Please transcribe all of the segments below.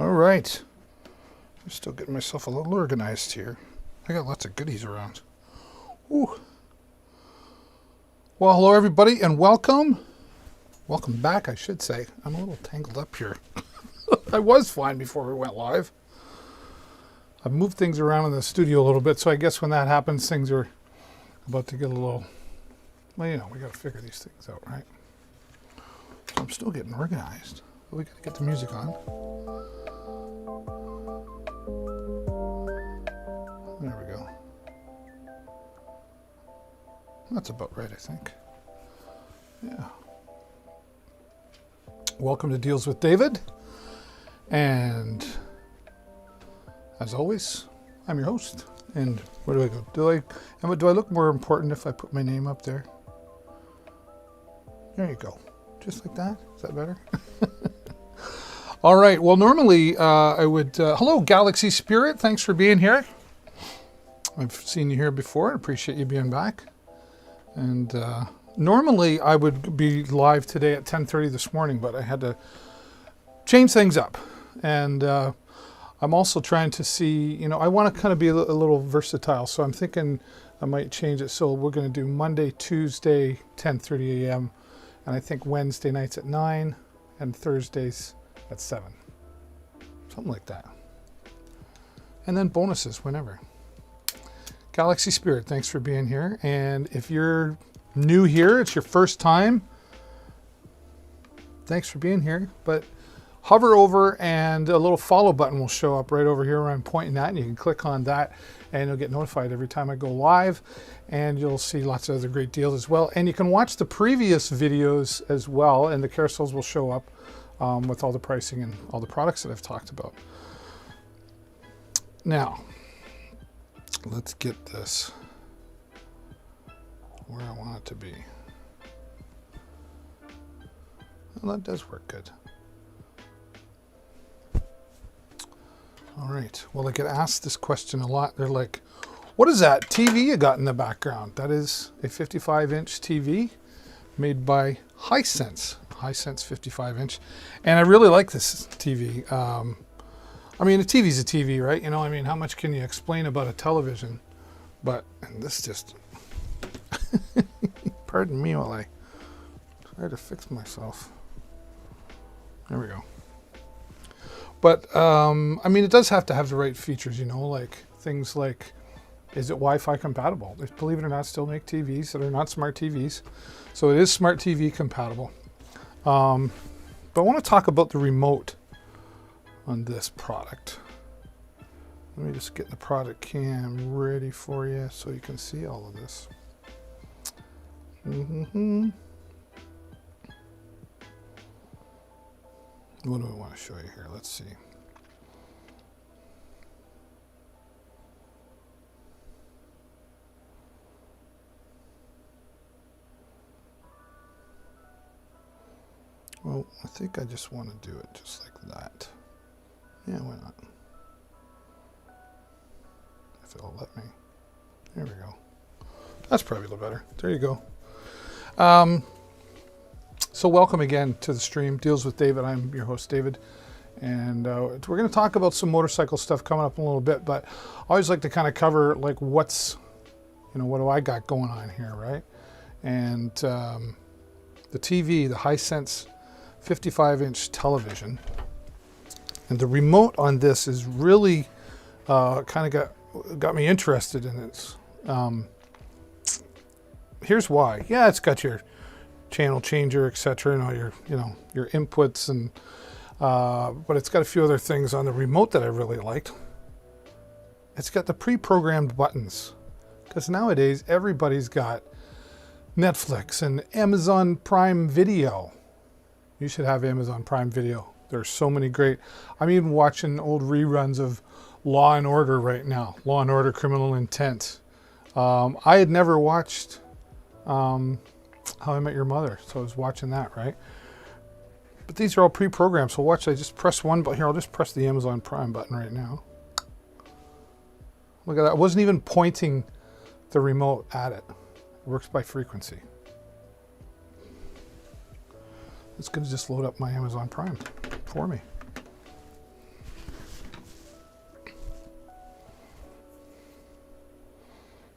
All right. I'm still getting myself a little organized here. I got lots of goodies around. Ooh. Well, hello everybody and welcome. Welcome back, I should say. I'm a little tangled up here. I was fine before we went live. I've moved things around in the studio a little bit, so I guess when that happens, things are about to get a little, well, you know, we got to figure these things out, right? So I'm still getting organized. But we got to get the music on. There we go. That's about right, I think. Yeah. Welcome to Deals with David. And as always, I'm your host. And where do I go? Do I look more important if I put my name up there? There you go. Just like that. Is that better? All right. Well, normally I would... hello, Galaxy Spirit. Thanks for being here. I've seen you here before. I appreciate you being back. And normally I would be live today at 10:30 this morning, but I had to change things up. And I'm also trying to see, you know, I want to kind of be a little versatile. So I'm thinking I might change it. So we're going to do Monday, Tuesday, 10:30 a.m. And I think Wednesday nights at 9 and Thursdays at 7. Something like that. And then bonuses whenever. Galaxy Spirit, thanks for being here. And if you're new here, it's your first time, thanks for being here. But hover over and a little follow button will show up right over here where I'm pointing at, and you can click on that and you'll get notified every time I go live, and you'll see lots of other great deals as well. And you can watch the previous videos as well, and the carousels will show up with all the pricing and all the products that I've talked about. Now, let's get this where I want it to be. Well, that does work good. All right. Well, I get asked this question a lot. They're like, what is that TV you got in the background? That is a 55-inch TV made by Hisense. Hisense 55-inch. And I really like this TV. I mean, a TV's a TV, right? You know, I mean, how much can you explain about a television? But, and this just, pardon me while I try to fix myself. There we go. But, I mean, it does have to have the right features, you know, like things like, is it Wi-Fi compatible? They, believe it or not, still make TVs that are not smart TVs. So it is smart TV compatible. But I want to talk about the remote on this product. Let me just get the product cam ready for you so you can see all of this. What do I want to show you here? Let's see. Well, I think I just want to do it just like that. Yeah, why not? If it'll let me. There we go. That's probably a little better. There you go. So welcome again to the stream, Deals with David. I'm your host, David. And we're going to talk about some motorcycle stuff coming up in a little bit, but I always like to kind of cover like what's, you know, what do I got going on here, right? And the TV, the Hisense 55-inch television. And the remote on this is really kind of got me interested in it. Here's why. Yeah, it's got your channel changer, etc., and all your, you know, your inputs, and but it's got a few other things on the remote that I really liked. It's got the pre-programmed buttons, because nowadays everybody's got Netflix and Amazon Prime Video. You should have Amazon Prime Video. There's so many great. I'm even watching old reruns of Law and Order right now. Law and Order: Criminal Intent. I had never watched How I Met Your Mother, so I was watching that, right? But these are all pre-programmed, so watch, I just press one button here. I'll just press the Amazon Prime button right now. Look at that. I wasn't even pointing the remote at it. It works by frequency. It's going to just load up my Amazon Prime for me.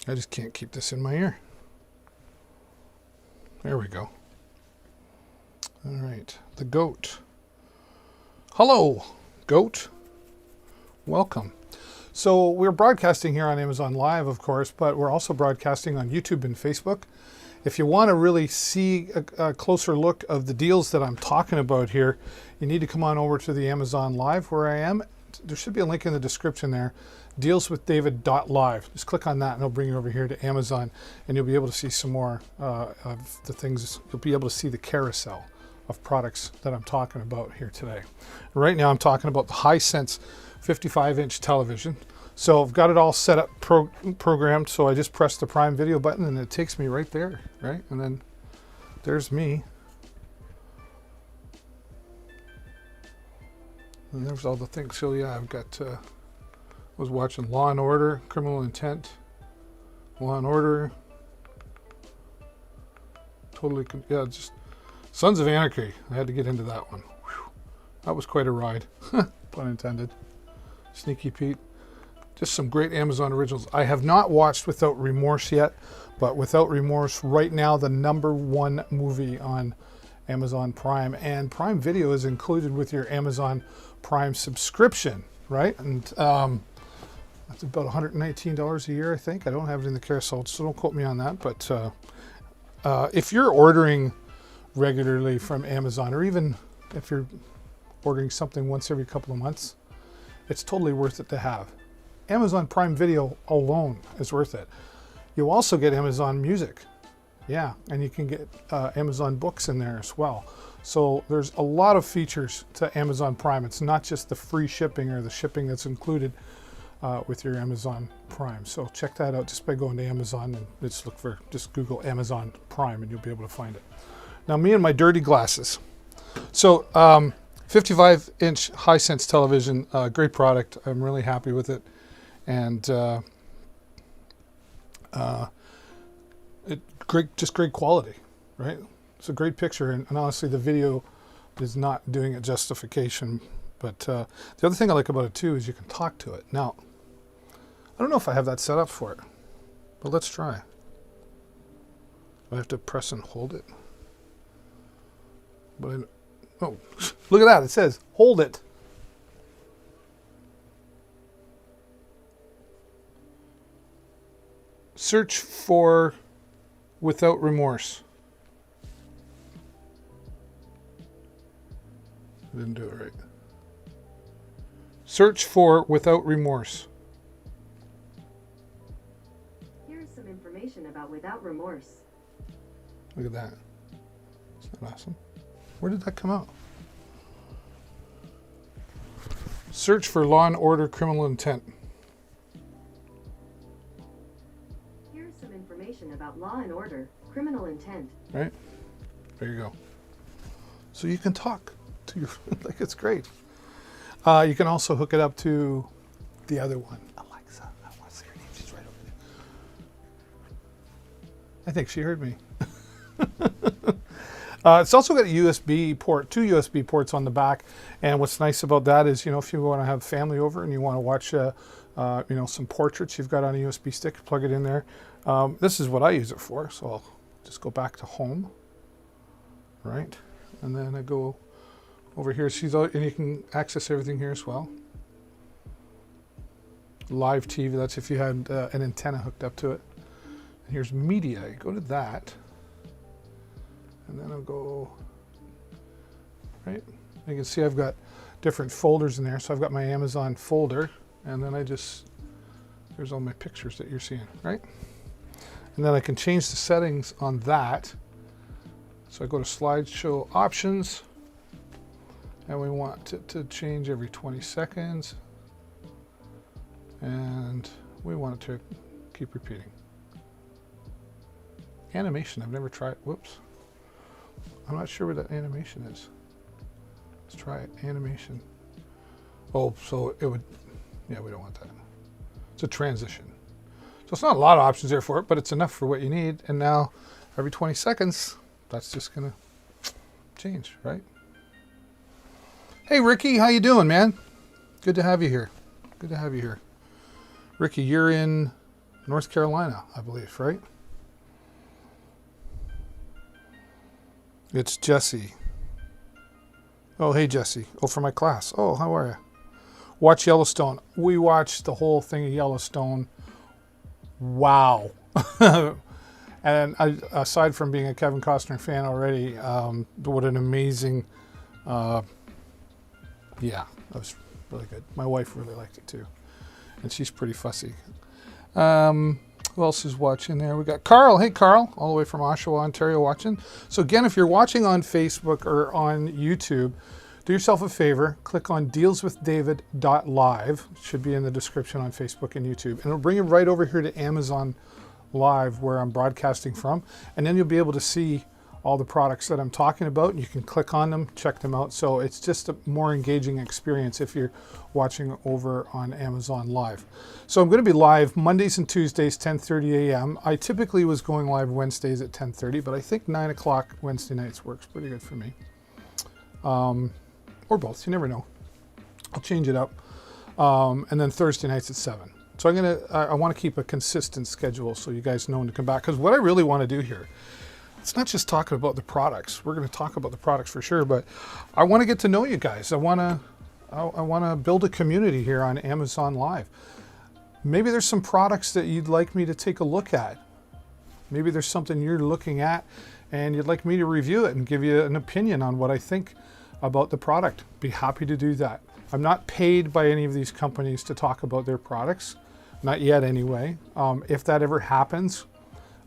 I just can't keep this in my ear. There we go. All right, the goat. Hello, goat. Welcome. So we're broadcasting here on Amazon Live, of course, but we're also broadcasting on YouTube and Facebook. If you want to really see a closer look of the deals that I'm talking about here, you need to come on over to the Amazon Live where I am. There should be a link in the description there, dealswithdavid.live. Just click on that and it'll bring you over here to Amazon, and you'll be able to see some more of the things. You'll be able to see the carousel of products that I'm talking about here today. Right now I'm talking about the Hisense 55-inch television. So I've got it all set up, programmed, so I just press the Prime Video button and it takes me right there, right? And then there's me. And there's all the things. So yeah, I've got, was watching Law and Order, Criminal Intent, Law and Order. Totally, yeah, just Sons of Anarchy. I had to get into that one. Whew. That was quite a ride, pun intended. Sneaky Pete. Just some great Amazon originals. I have not watched Without Remorse yet, but Without Remorse, right now, the #1 movie on Amazon Prime. And Prime Video is included with your Amazon Prime subscription, right? And that's about $119 a year, I think. I don't have it in the carousel, so don't quote me on that. But if you're ordering regularly from Amazon, or even if you're ordering something once every couple of months, it's totally worth it to have. Amazon Prime Video alone is worth it. You'll also get Amazon Music. Yeah, and you can get Amazon Books in there as well. So there's a lot of features to Amazon Prime. It's not just the free shipping or the shipping that's included with your Amazon Prime. So check that out just by going to Amazon and just Google Amazon Prime and you'll be able to find it. Now me and my dirty glasses. So 55-inch Hisense television, great product. I'm really happy with it. And just great quality, right? It's a great picture, and honestly, the video is not doing it justification. But the other thing I like about it too is you can talk to it. Now, I don't know if I have that set up for it, but let's try. I have to press and hold it. But oh, look at that! It says hold it. Search for Without Remorse. I didn't do it right. Search for Without Remorse. Here's some information about Without Remorse. Look at that. Isn't that awesome? Where did that come out? Search for Law and Order, Criminal Intent. About Law and Order, Criminal Intent. Right? There you go. So you can talk to your, like, it's great. You can also hook it up to the other one. Alexa, I want to say her name. She's right over there. I think she heard me. It's also got a USB port, 2 USB ports on the back. And what's nice about that is, if you want to have family over and you want to watch, some portraits you've got on a USB stick, plug it in there. This is what I use it for, so I'll just go back to home, right? And then I go over here, and you can access everything here as well. Live TV, that's if you had an antenna hooked up to it. And here's media, you go to that, and then I'll go, right? You can see I've got different folders in there, so I've got my Amazon folder, and then there's all my pictures that you're seeing, right? And then I can change the settings on that. So I go to slideshow options, and we want it to change every 20 seconds. And we want it to keep repeating. Animation, I've never tried, whoops. I'm not sure where that animation is. Let's try it, animation. Oh, so it would, yeah, we don't want that. It's a transition. So it's not a lot of options there for it, but it's enough for what you need. And now every 20 seconds, that's just gonna change, right? Hey, Ricky, how you doing, man? Good to have you here. Good to have you here. Ricky, you're in North Carolina, I believe, right? It's Jesse. Oh, hey, Jesse. Oh, for my class. Oh, how are you? Watch Yellowstone. We watched the whole thing of Yellowstone. Wow. And aside from being a Kevin Costner fan already, what an amazing, yeah, that was really good. My wife really liked it too. And she's pretty fussy. Who else is watching there? We got Carl. Hey, Carl, all the way from Oshawa, Ontario, watching. So again, if you're watching on Facebook or on YouTube, do yourself a favor, click on dealswithdavid.live. It should be in the description on Facebook and YouTube. And it'll bring you right over here to Amazon Live, where I'm broadcasting from. And then you'll be able to see all the products that I'm talking about. And you can click on them, check them out. So it's just a more engaging experience if you're watching over on Amazon Live. So I'm going to be live Mondays and Tuesdays, 10:30 a.m. I typically was going live Wednesdays at 10:30, but I think 9 o'clock Wednesday nights works pretty good for me. Or both, you never know. I'll change it up. And then Thursday nights at 7. So I want to keep a consistent schedule so you guys know when to come back. Because what I really want to do here, it's not just talking about the products. We're going to talk about the products for sure, but I want to get to know you guys. I want to build a community here on Amazon Live. Maybe there's some products that you'd like me to take a look at. Maybe there's something you're looking at and you'd like me to review it and give you an opinion on what I think about the product. Be happy to do that. I'm not paid by any of these companies to talk about their products. Not yet anyway. If that ever happens,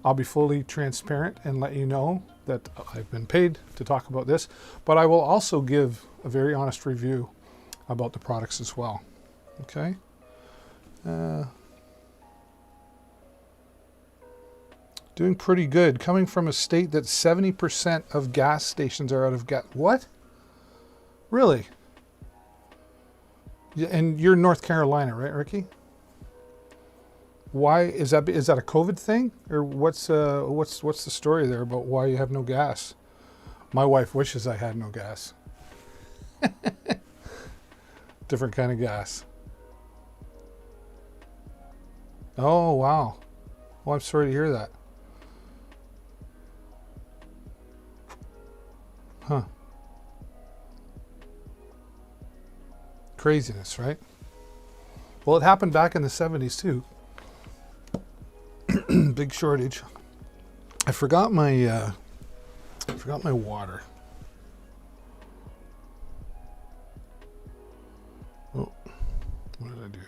I'll be fully transparent and let you know that I've been paid to talk about this, but I will also give a very honest review about the products as well. Okay? Doing pretty good. Coming from a state that 70% of gas stations are out of gas. What? Really? Yeah, and you're in North Carolina, right, Ricky? Why is that? Is that a COVID thing, or what's the story there about why you have no gas? My wife wishes I had no gas. Different kind of gas. Oh wow. Well, I'm sorry to hear that. Huh. Craziness, right? Well, it happened back in the 70s too. Big shortage. I forgot my water. Oh, what did I do?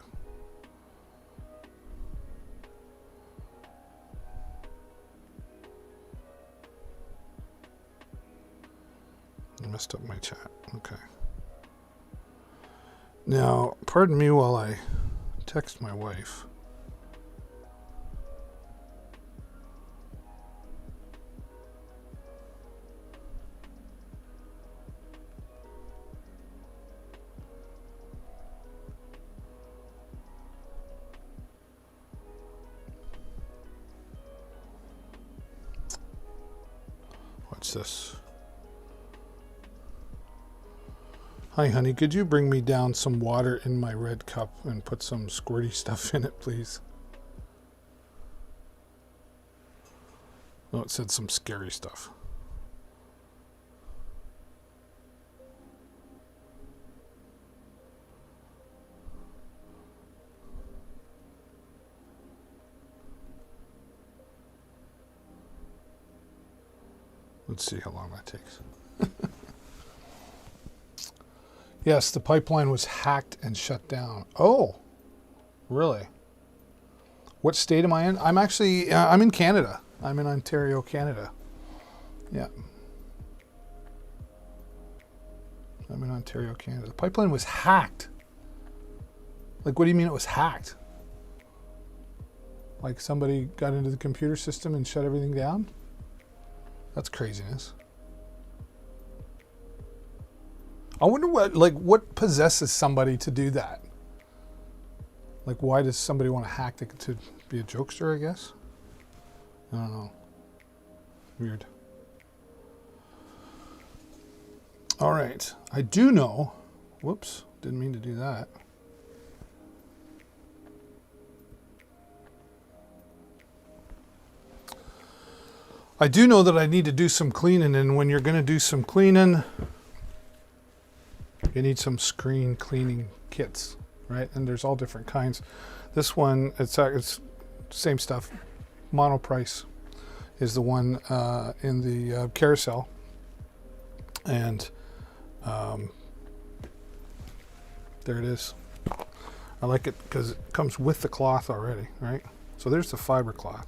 I messed up my chat. Okay. Now, pardon me while I text my wife. What's this? Hi, honey. Could you bring me down some water in my red cup and put some squirty stuff in it, please? Oh, it said some scary stuff. Let's see how long that takes. Yes, the pipeline was hacked and shut down. Oh, really? What state am I in? I'm actually, I'm in Canada. I'm in Ontario, Canada. Yeah. I'm in Ontario, Canada. The pipeline was hacked. Like, what do you mean it was hacked? Like somebody got into the computer system and shut everything down? That's craziness. I wonder what possesses somebody to do that? Like, why does somebody want to hack to be a jokester, I guess? I don't know. Weird. All right. I do know. Whoops. Didn't mean to do that. I do know that I need to do some cleaning, and when you're going to do some cleaning, you need some screen cleaning kits, right? And there's all different kinds. This one, it's same stuff. Monoprice is the one in the carousel, and there it is. I like it because it comes with the cloth already, right? So there's the fiber cloth.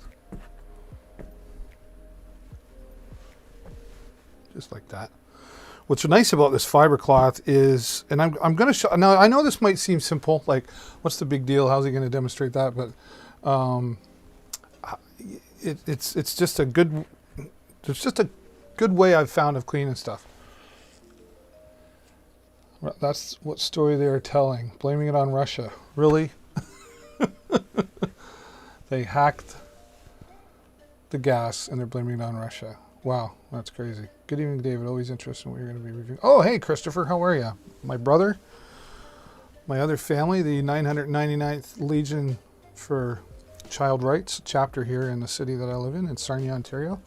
Just like that. What's nice about this fiber cloth is, and I'm going to show, now I know this might seem simple, like what's the big deal? How's he going to demonstrate that? But it's just a good, it's just a good way I've found of cleaning stuff. That's what story they are telling, blaming it on Russia. Really? They hacked the gas and they're blaming it on Russia. Wow, that's crazy. Good evening, David. Always interested in what you're going to be reviewing. Oh, hey, Christopher. How are you? My brother, my other family, the 999th Legion for Child Rights chapter here in the city that I live in Sarnia, Ontario.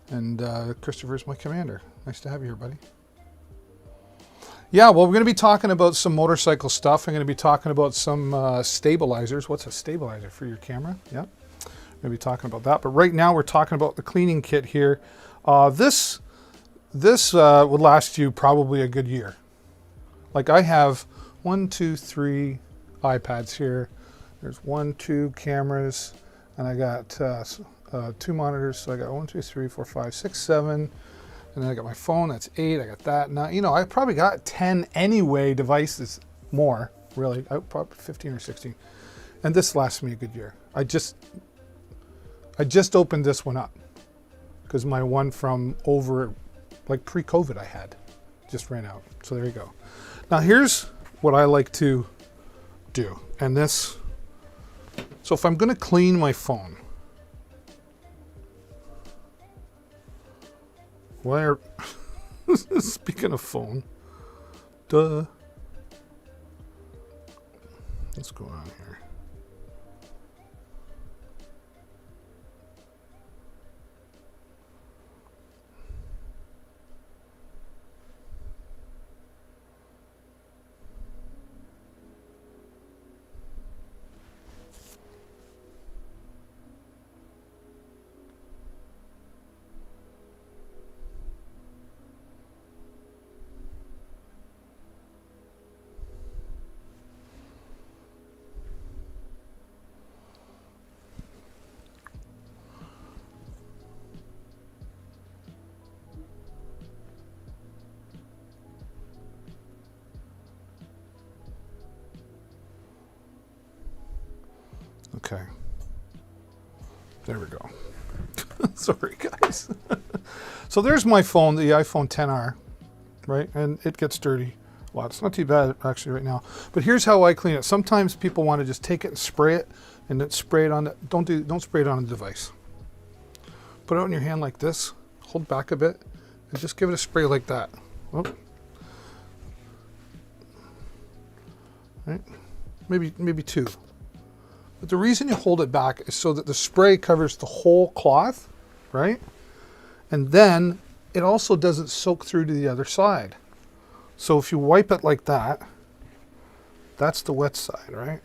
And Christopher's my commander. Nice to have you here, buddy. Yeah, well, we're going to be talking about some motorcycle stuff. I'm going to be talking about some stabilizers. What's a stabilizer for your camera? Yeah. We're going to be talking about that. But right now we're talking about the cleaning kit here. This would last you probably a good year. Like I have 1, 2, 3 iPads here. There's 1, 2 cameras, and I got 2 monitors. So I got 1, 2, 3, 4, 5, 6, 7, and then I got my phone. That's 8. I got that. Now I probably got 10 anyway devices more. Really, probably 15 or 16, and this lasts me a good year. I just opened this one up because my one from over, like pre-COVID I had, just ran out. So there you go. Now here's what I like to do. And this, so if I'm going to clean my phone, speaking of phone, what's going on here? Okay. There we go. Sorry, guys. So there's my phone, the iPhone XR, right? And it gets dirty a lot. It's not too bad, actually, right now. But here's how I clean it. Sometimes people want to just take it and spray it, and then spray it on the, don't spray it on the device. Put it on your hand like this, hold back a bit, and just give it a spray like that. Oh. Right? Maybe 2. But the reason you hold it back is so that the spray covers the whole cloth, right? And then it also doesn't soak through to the other side. So if you wipe it like that, that's the wet side, right?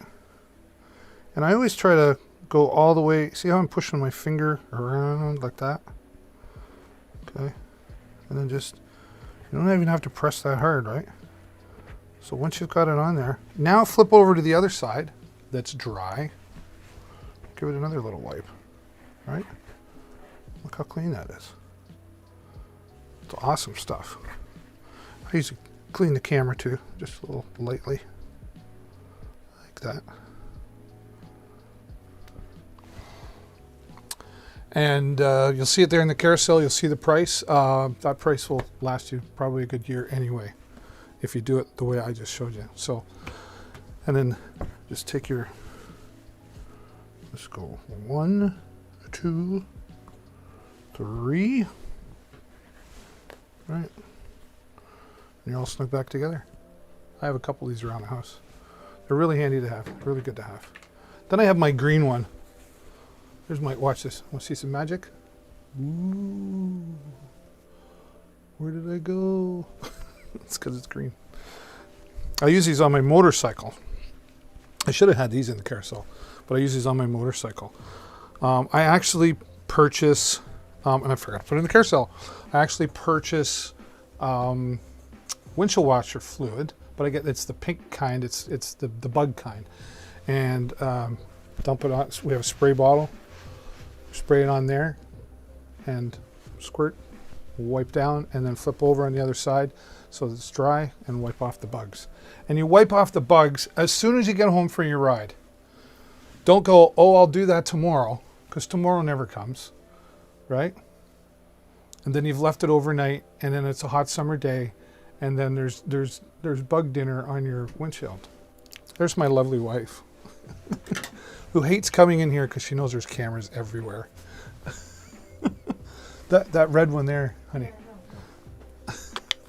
And I always try to go all the way. See how I'm pushing my finger around like that? Okay. And then just, you don't even have to press that hard, right? So once you've got it on there, now flip over to the other side that's dry. Give it another little wipe, right? Look how clean that is. It's awesome stuff. I used to clean the camera too, just a little lightly, like that. And you'll see it there in the carousel. You'll see the price. That price will last you probably a good year anyway, if you do it the way I just showed you. So, and then just take your, let's go 1, 2, 3, right? And you're all snug back together. I have a couple of these around the house. They're really handy to have, really good to have. Then I have my green one. Here's my, watch this. Want to see some magic? Ooh. Where did I go? It's because it's green. I use these on my motorcycle. I should have had these in the carousel, but I use these on my motorcycle. I actually purchase, and I forgot to put it in the carousel. I actually purchase windshield washer fluid, but it's the pink kind. It's the bug kind, and dump it on. We have a spray bottle. Spray it on there, and squirt, wipe down, and then flip over on the other side so that it's dry, and wipe off the bugs. And you wipe off the bugs as soon as you get home from your ride. Don't go, oh, I'll do that tomorrow, because tomorrow never comes, right? And then you've left it overnight, and then it's a hot summer day, and then there's bug dinner on your windshield. There's my lovely wife, who hates coming in here because she knows there's cameras everywhere. that red one there, honey.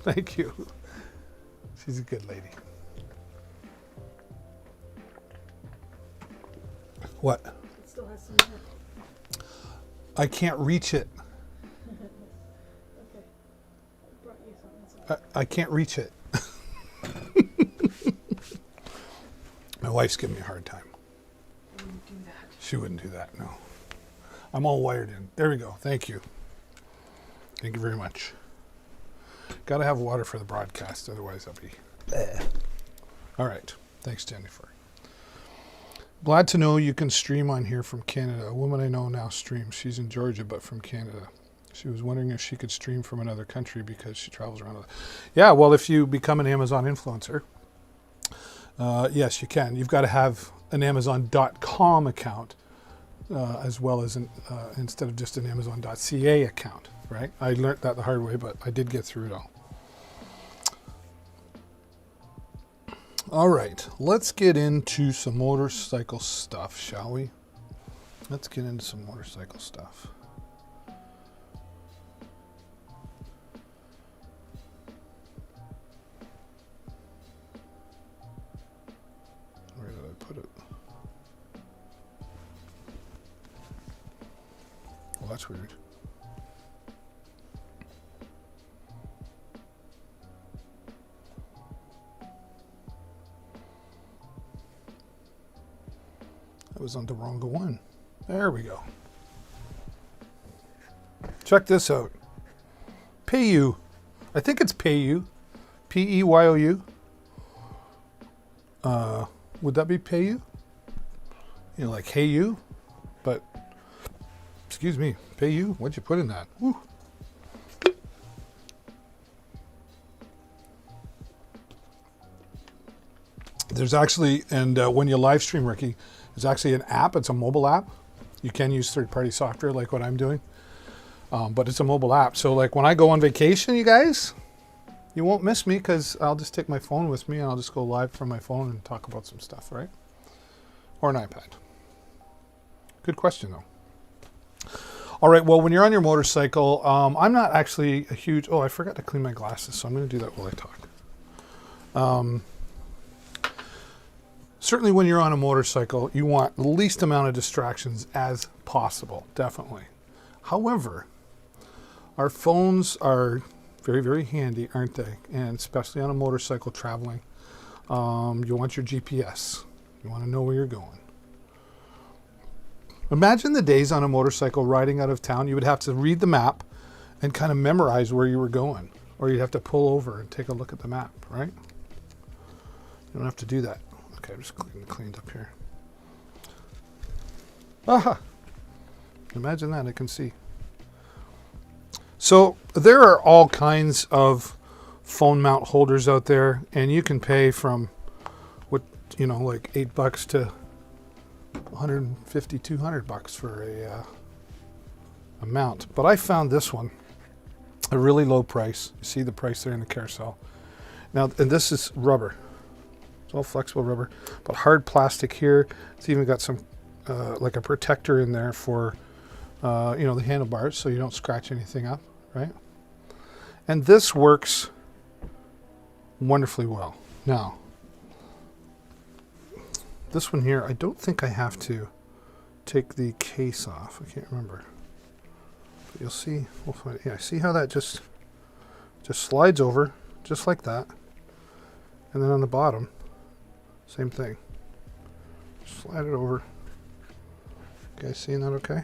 Thank you. She's a good lady. What? It still has some in it. I can't reach it. Okay. I brought you something. I can't reach it. My wife's giving me a hard time. I wouldn't do that. She wouldn't do that, no. I'm all wired in. There we go. Thank you. Thank you very much. Got to have water for the broadcast, otherwise I'll be... All right. Thanks, Jennifer. Glad to know you can stream on here from Canada. A woman I know now streams. She's in Georgia, but from Canada. She was wondering if she could stream from another country because she travels around. Yeah, well, if you become an Amazon influencer, yes, you can. You've got to have an Amazon.com account as well as instead of just an Amazon.ca account, right? I learned that the hard way, but I did get through it all. All right, let's get into some motorcycle stuff, shall we? Let's get into some motorcycle stuff. Where did I put it? Well, that's weird. That was on the wrong one. There we go. Check this out. Payu. I think it's Payu. P-E-Y-O-U. Would that be Payu? You know, like hey you? But, excuse me, Payu? What'd you put in that? Woo. There's actually, and when you live stream, Ricky, there's actually an app. It's a mobile app. You can use third-party software like what I'm doing, but it's a mobile app. So like when I go on vacation, you guys, you won't miss me because I'll just take my phone with me and I'll just go live from my phone and talk about some stuff, right? Or an iPad. Good question, though. All right, well, when you're on your motorcycle, I'm not actually a huge... Oh, I forgot to clean my glasses, so I'm going to do that while I talk. Certainly when you're on a motorcycle, you want the least amount of distractions as possible, definitely. However, our phones are very, very handy, aren't they? And especially on a motorcycle traveling, you want your GPS. You want to know where you're going. Imagine the days on a motorcycle riding out of town. You would have to read the map and kind of memorize where you were going. Or you'd have to pull over and take a look at the map, right? You don't have to do that. Okay, I'm just cleaned up here. Aha! Imagine that, I can see. So there are all kinds of phone mount holders out there, and you can pay from what, you know, like $8 to 150, 200 bucks for a mount. But I found this one, a really low price. You see the price there in the carousel. Now, and this is rubber. It's all flexible rubber, but hard plastic here. It's even got some like a protector in there for you know, the handlebars, so you don't scratch anything up, right? And this works wonderfully well. Now, this one here, I don't think I have to take the case off. I can't remember. You'll see, we'll find it. Yeah, see how that just slides over, just like that. And then on the bottom, same thing. Slide it over. You guys seeing that okay?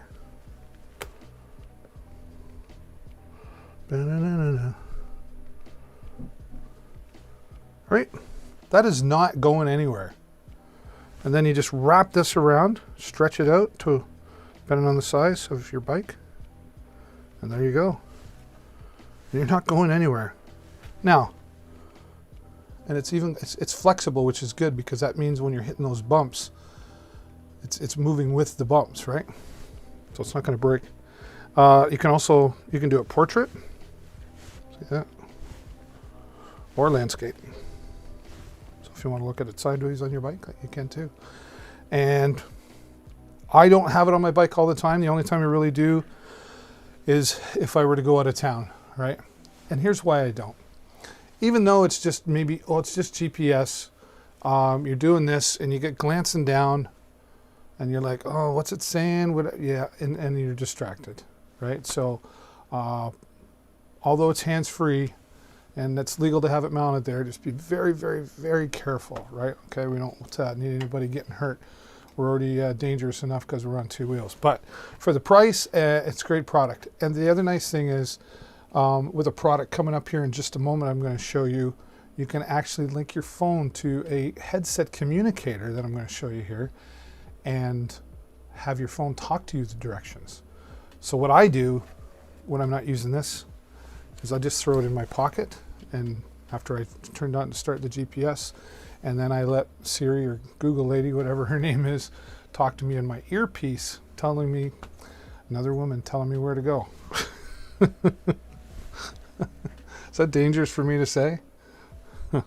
Ba-na-na-na-na. Right? That is not going anywhere. And then you just wrap this around, stretch it out to, depending on the size of your bike. And there you go. And you're not going anywhere. Now, and it's flexible, which is good because that means when you're hitting those bumps, it's moving with the bumps, right? So it's not going to break. You can do a portrait. See that? Or landscape. So if you want to look at it sideways on your bike, you can too. And I don't have it on my bike all the time. The only time I really do is if I were to go out of town, right? And here's why I don't. Even though it's just it's just GPS, you're doing this and you get glancing down and you're like, oh, what's it saying? Yeah, and you're distracted, right? So although it's hands-free and it's legal to have it mounted there, just be very, very, very careful, right? Okay, we don't need anybody getting hurt. We're already dangerous enough because we're on two wheels. But for the price, it's a great product. And the other nice thing is, with a product coming up here in just a moment, I'm going to show you, you can actually link your phone to a headset communicator that I'm going to show you here and have your phone talk to you the directions. So what I do when I'm not using this is I just throw it in my pocket, and after I turned on to start the GPS, and then I let Siri or Google lady, whatever her name is, talk to me in my earpiece, telling me, another woman telling me where to go. Is that dangerous for me to say? All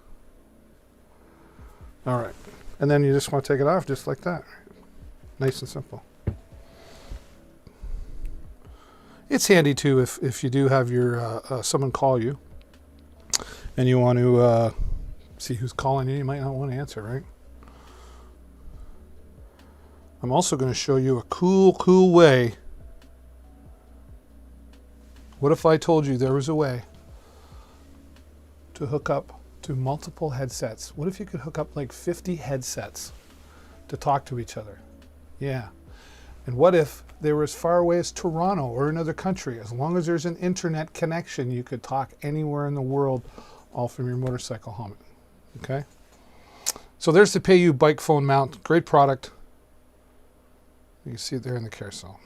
right. And then you just want to take it off just like that. Nice and simple. It's handy too if you do have your someone call you and you want to see who's calling you. You might not want to answer, right? I'm also going to show you a cool way. What if I told you there was a way to hook up to multiple headsets? What if you could hook up like 50 headsets to talk to each other? Yeah. And what if they were as far away as Toronto or another country? As long as there's an internet connection, you could talk anywhere in the world, all from your motorcycle helmet. Okay? So there's the PayU bike phone mount. Great product. You can see it there in the carousel.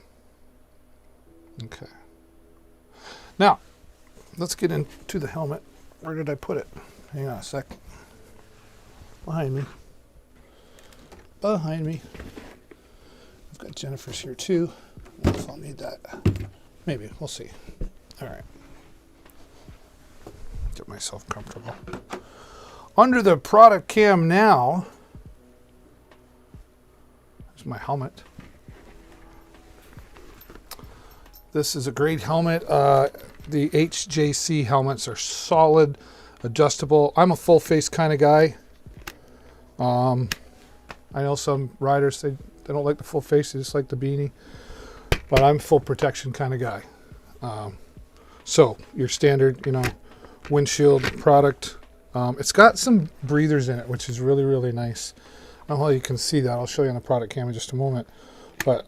Okay. Now, let's get into the helmet. Where did I put it? Hang on a sec. Behind me. Behind me. I've got Jennifer's here too. I don't know if I'll need that. Maybe. We'll see. All right. Get myself comfortable. Under the product cam now, there's my helmet. This is a great helmet. The HJC helmets are solid, adjustable. I'm a full face kind of guy. I know some riders, they don't like the full face, they just like the beanie. But I'm full protection kind of guy. So your standard, windshield product. It's got some breathers in it, which is really, really nice. I don't know how you can see that. I'll show you on the product cam in just a moment. But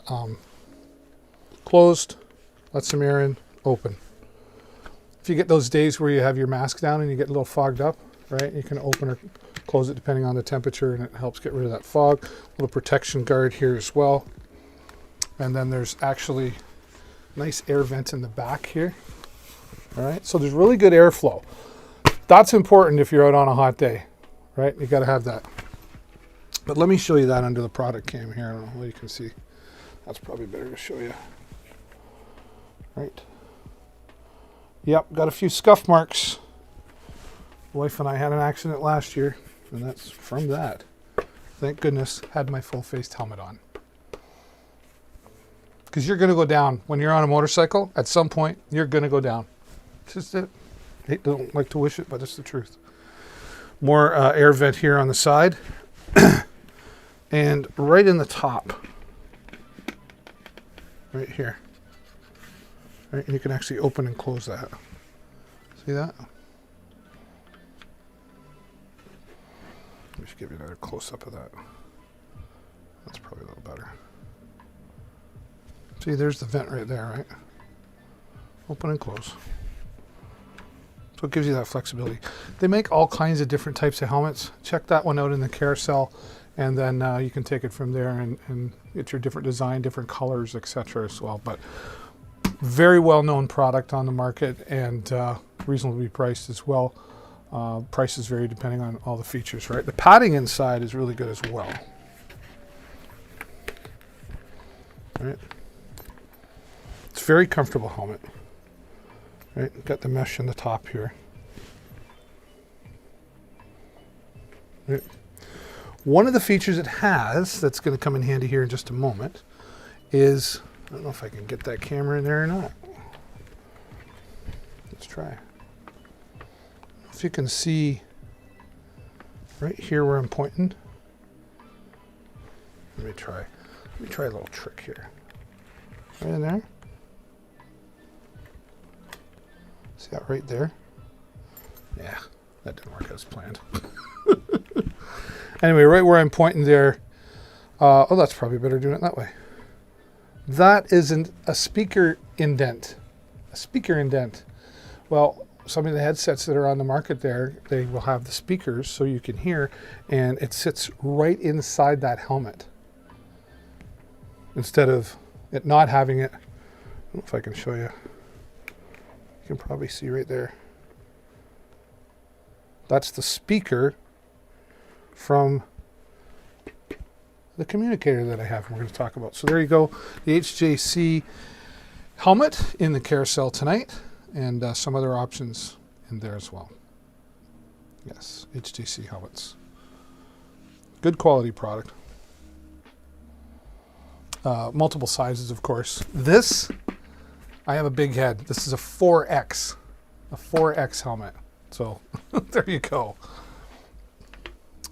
closed, let some air in, open. If you get those days where you have your mask down and you get a little fogged up, right, you can open or close it depending on the temperature, and it helps get rid of that fog. A little protection guard here as well. And then there's actually nice air vent in the back here. All right, so there's really good airflow. That's important if you're out on a hot day, right? You got to have that. But let me show you that under the product cam here. I don't know what you can see. That's probably better to show you. Right. Yep, got a few scuff marks. Wife and I had an accident last year, and that's from that. Thank goodness, had my full-faced helmet on. Because you're going to go down. When you're on a motorcycle, at some point, you're going to go down. It's just it. I don't like to wish it, but it's the truth. More air vent here on the side. And right in the top. Right here. Right? And you can actually open and close that. See that? Let me just give you another close-up of that. That's probably a little better. See, there's the vent right there, right? Open and close. So it gives you that flexibility. They make all kinds of different types of helmets. Check that one out in the carousel, and then you can take it from there and get your different design, different colors, etc. as well. But very well-known product on the market, and reasonably priced as well. Prices vary depending on all the features, right? The padding inside is really good as well. Right? It's a very comfortable helmet. Right? Got the mesh in the top here. Right? One of the features it has that's going to come in handy here in just a moment is, I don't know if I can get that camera in there or not. Let's try. If you can see right here where I'm pointing. Let me try a little trick here. Right in there. See that right there? Yeah, that didn't work as planned. Anyway, right where I'm pointing there. Oh, that's probably better doing it that way. That isn't a speaker indent. A speaker indent. Well, some of the headsets that are on the market there, they will have the speakers so you can hear, and it sits right inside that helmet. Instead of it not having it, I don't know if I can show you. You can probably see right there. That's the speaker from the communicator that I have we're going to talk about. So there you go, the HJC helmet in the carousel tonight, and some other options in there as well. Yes, HJC helmets. Good quality product. Multiple sizes, of course. This, I have a big head. This is a 4X helmet. So there you go.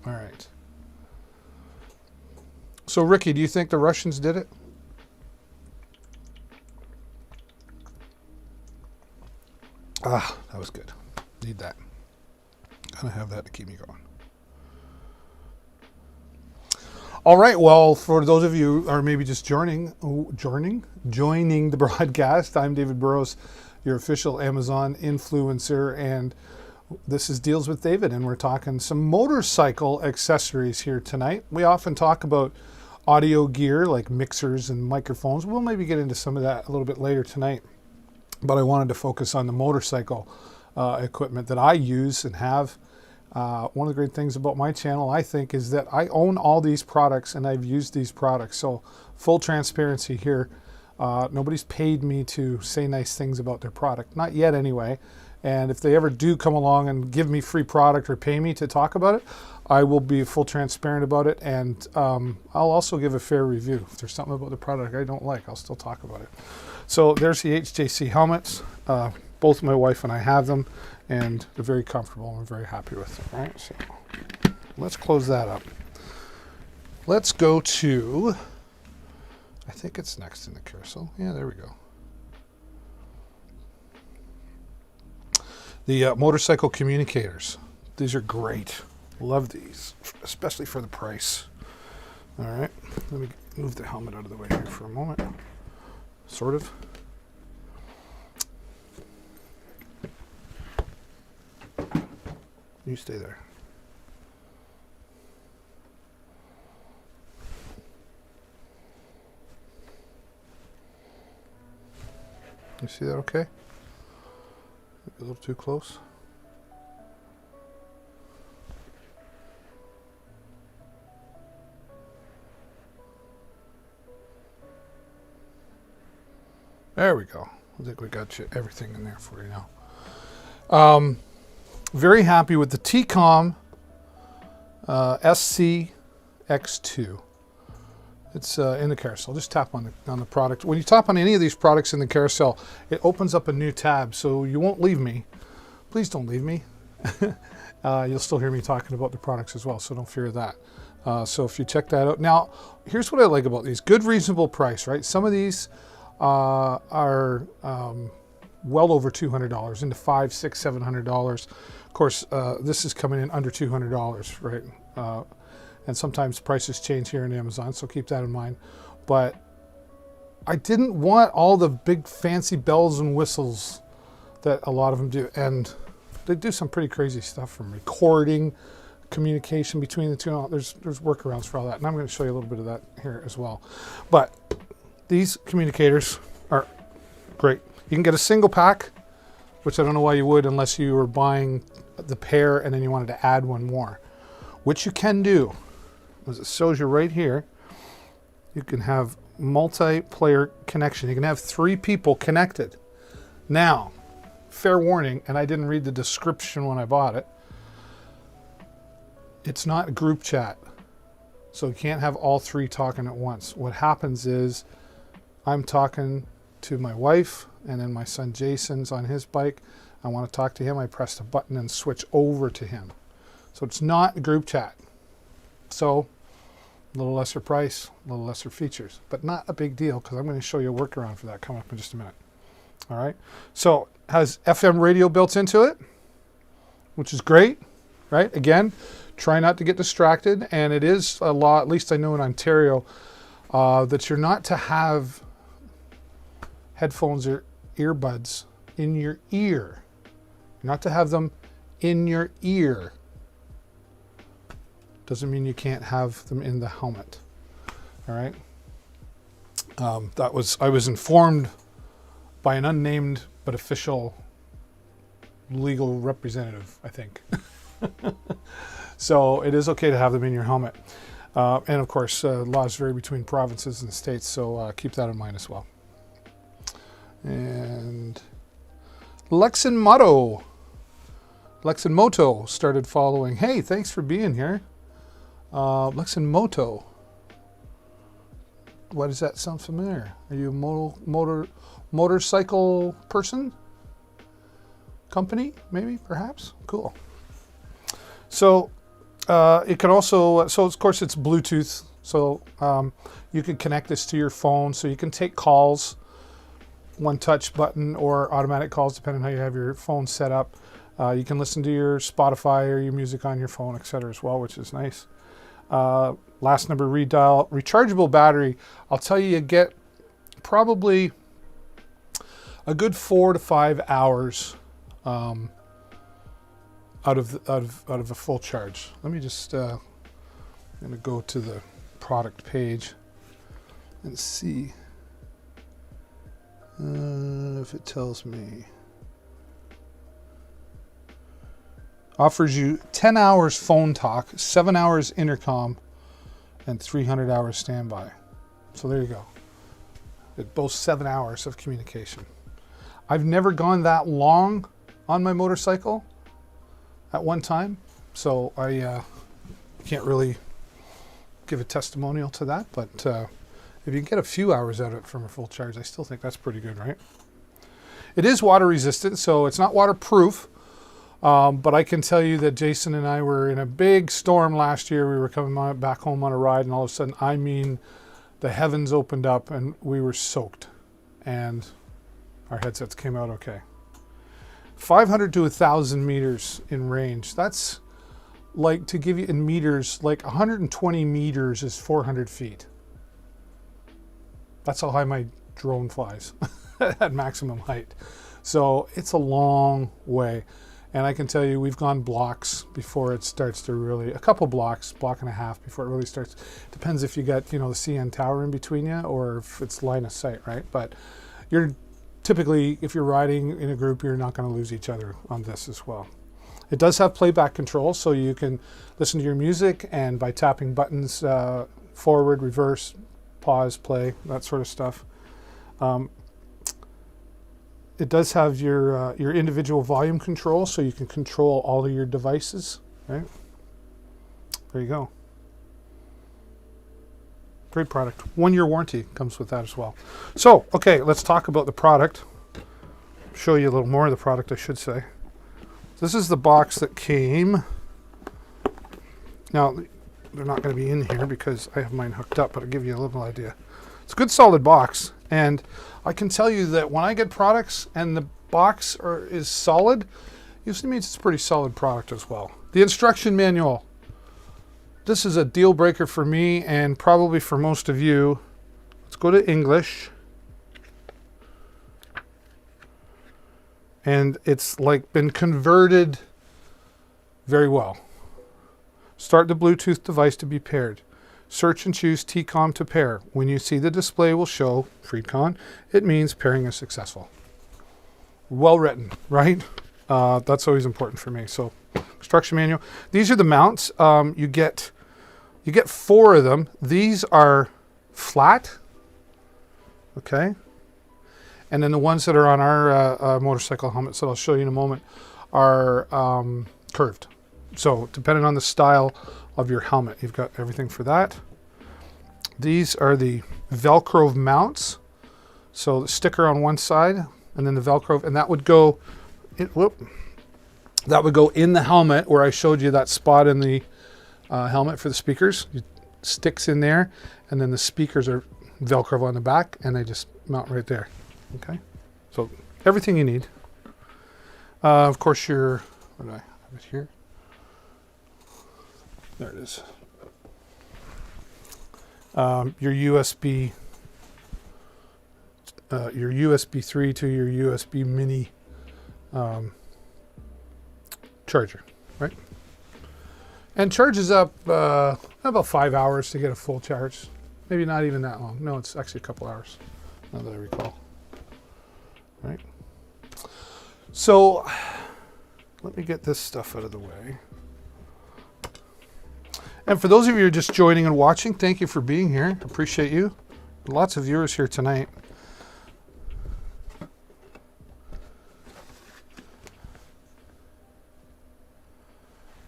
All right. So Ricky, do you think the Russians did it? Ah, that was good. Need that. Gotta have that to keep me going. All right. Well, for those of you who are maybe just joining the broadcast, I'm David Burrows, your official Amazon influencer, and this is Deals with David, and we're talking some motorcycle accessories here tonight. We often talk about audio gear like mixers and microphones. We'll maybe get into some of that a little bit later tonight, but I wanted to focus on the motorcycle equipment that I use and have. One of the great things about my channel, I think, is that I own all these products and I've used these products. So full transparency here. Nobody's paid me to say nice things about their product. Not yet anyway. And if they ever do come along and give me free product or pay me to talk about it, I will be full transparent about it. And I'll also give a fair review. If there's something about the product I don't like, I'll still talk about it. So there's the HJC helmets. Both my wife and I have them, and they're very comfortable and we're very happy with them, right? So let's close that up. Let's go to, I think it's next in the carousel. Yeah, there we go. The motorcycle communicators. These are great. Love these, especially for the price. All right, let me move the helmet out of the way here for a moment. Sort of. You stay there. You see that okay? A little too close. There we go. I think we got you everything in there for you now. Very happy with the TCOM SC-X2. It's in the carousel. Just tap on the product. When you tap on any of these products in the carousel, it opens up a new tab, so you won't leave me. Please don't leave me. You'll still hear me talking about the products as well, so don't fear that. So if you check that out. Now, here's what I like about these. Good, reasonable price, right? Some of these are well over $200, into $500, $600, $700. Of course, this is coming in under $200, right? And sometimes prices change here in Amazon, so keep that in mind. But I didn't want all the big fancy bells and whistles that a lot of them do. And they do some pretty crazy stuff, from recording, communication between the two. There's workarounds for all that. And I'm going to show you a little bit of that here as well. But these communicators are great. You can get a single pack, which I don't know why you would unless you were buying the pair and then you wanted to add one more, which you can do. As it shows you right here, you can have multiplayer connection. You can have 3 people connected. Now, fair warning, and I didn't read the description when I bought it, it's not a group chat. So you can't have all 3 talking at once. What happens is I'm talking to my wife, and then my son Jason's on his bike. I want to talk to him. I press the button and switch over to him. So it's not a group chat. So a little lesser price, a little lesser features, but not a big deal, because I'm going to show you a workaround for that coming up in just a minute. All right. So it has FM radio built into it, which is great, right? Again, try not to get distracted. And it is a law, at least I know in Ontario, that you're not to have headphones or earbuds in your ear. You're not to have them in your ear. Doesn't mean you can't have them in the helmet. All right. I was informed by an unnamed but official legal representative, I think. So it is okay to have them in your helmet. And of course, laws vary between provinces and states, so keep that in mind as well. And Lexinmoto started following. Hey, thanks for being here. Lexinmoto. Why does that sound familiar? Are you a motorcycle person? Company, maybe, perhaps? Cool. So it can also, so of course it's Bluetooth. So you can connect this to your phone, so you can take calls, one touch button, or automatic calls, depending on how you have your phone set up. You can listen to your Spotify or your music on your phone, etc. as well, which is nice. Last number redial, rechargeable battery. I'll tell you, you get probably a good 4 to 5 hours out of a full charge. Let me just I'm gonna go to the product page and see if it tells me. Offers you 10 hours phone talk, 7 hours intercom, and 300 hours standby. So there you go. It boasts 7 hours of communication. I've never gone that long on my motorcycle at one time, so I can't really give a testimonial to that, but if you can get a few hours out of it from a full charge, I still think that's pretty good, right? It is water resistant, so it's not waterproof. But I can tell you that Jason and I were in a big storm last year. We were coming back home on a ride, and all of a sudden, I mean, the heavens opened up and we were soaked, and our headsets came out okay. 500 to 1,000 meters in range. That's like, to give you in meters, like 120 meters is 400 feet. That's how high my drone flies at maximum height. So it's a long way. And I can tell you, we've gone blocks before it starts to really, a couple blocks, block and a half before it really starts. Depends if you got, the CN Tower in between you, or if it's line of sight, right? But you're typically, if you're riding in a group, you're not going to lose each other on this as well. It does have playback control, so you can listen to your music, and by tapping buttons, forward, reverse, pause, play, that sort of stuff. It does have your individual volume control, so you can control all of your devices, right? There you go. Great product. 1-year warranty comes with that as well. So, okay, let's talk about the product. Show you a little more of the product, I should say. This is the box that came. Now, they're not going to be in here because I have mine hooked up, but I'll give you a little idea. It's a good solid box, And I can tell you that when I get products and the box is solid, usually means it's a pretty solid product as well. The instruction manual. This is a deal breaker for me and probably for most of you. Let's go to English. And it's like been converted very well. Start the Bluetooth device to be paired. Search and choose TCOM to pair. When you see the display will show FreeCon, it means pairing is successful. Well written, right? That's always important for me. So, instruction manual. These are the mounts. You get 4 of them. These are flat. Okay. And then the ones that are on our motorcycle helmets that I'll show you in a moment are curved. So depending on the style of your helmet, you've got everything for that. These are the Velcro mounts. So the sticker on one side and then the Velcro, and that would go, that would go in the helmet where I showed you that spot in the helmet for the speakers. It sticks in there, and then the speakers are Velcro on the back, and they just mount right there. Okay, so everything you need. Of course, where do I have it here? There it is. Your USB 3 to your USB mini charger, right? And charges up about 5 hours to get a full charge. Maybe not even that long. No, it's actually a couple hours, now that I recall. Right? So let me get this stuff out of the way. And for those of you who are just joining and watching, thank you for being here. Appreciate you. Lots of viewers here tonight.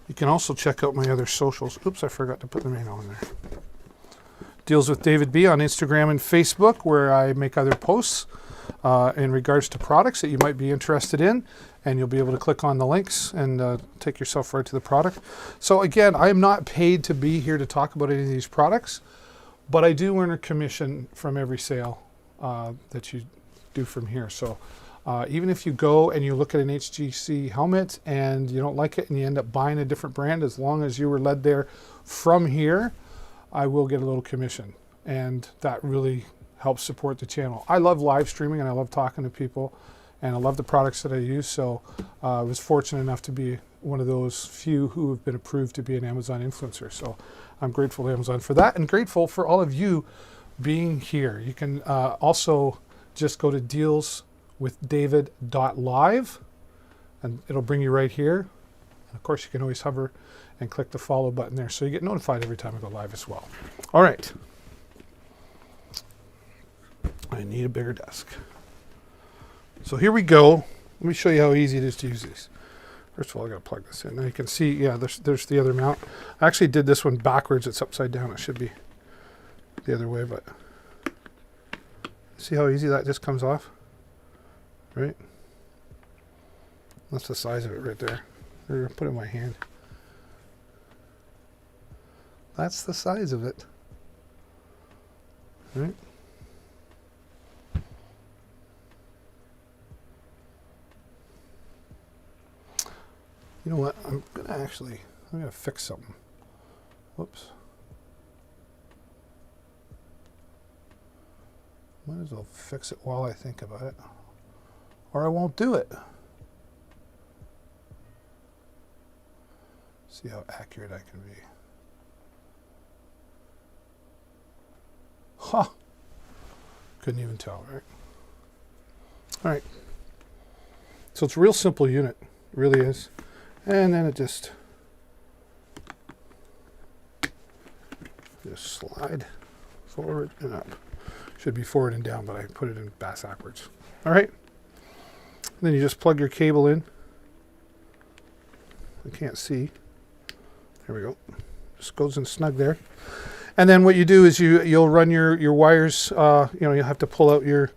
You can also check out my other socials. Oops, I forgot to put the main on there. Deals with David B on Instagram and Facebook, where I make other posts in regards to products that you might be interested in, and you'll be able to click on the links and take yourself right to the product. So again, I am not paid to be here to talk about any of these products, but I do earn a commission from every sale that you do from here. So even if you go and you look at an HGC helmet and you don't like it and you end up buying a different brand, as long as you were led there from here, I will get a little commission, and that really helps support the channel. I love live streaming and I love talking to people, and I love the products that I use. So I was fortunate enough to be one of those few who have been approved to be an Amazon influencer. So I'm grateful to Amazon for that, and grateful for all of you being here. You can also just go to dealswithdavid.live and it'll bring you right here. And of course, you can always hover and click the follow button there, so you get notified every time I go live as well. All right. I need a bigger desk. So here we go. Let me show you how easy it is to use these. First of all, I got to plug this in. Now you can see, yeah, there's the other mount. I actually did this one backwards. It's upside down. It should be the other way, but see how easy that just comes off? Right? That's the size of it right there. I'm going to put it in my hand. That's the size of it. Right? You know what? I'm gonna fix something. Whoops. Might as well fix it while I think about it, or I won't do it. See how accurate I can be. Huh. Couldn't even tell, right? All right. So it's a real simple unit. It really is. And then it just slide forward and up. Should be forward and down, but I put it in backwards. All right. And then you just plug your cable in. I can't see. There we go. Just goes in snug there. And then what you do is you'll run your wires. You'll have to pull out your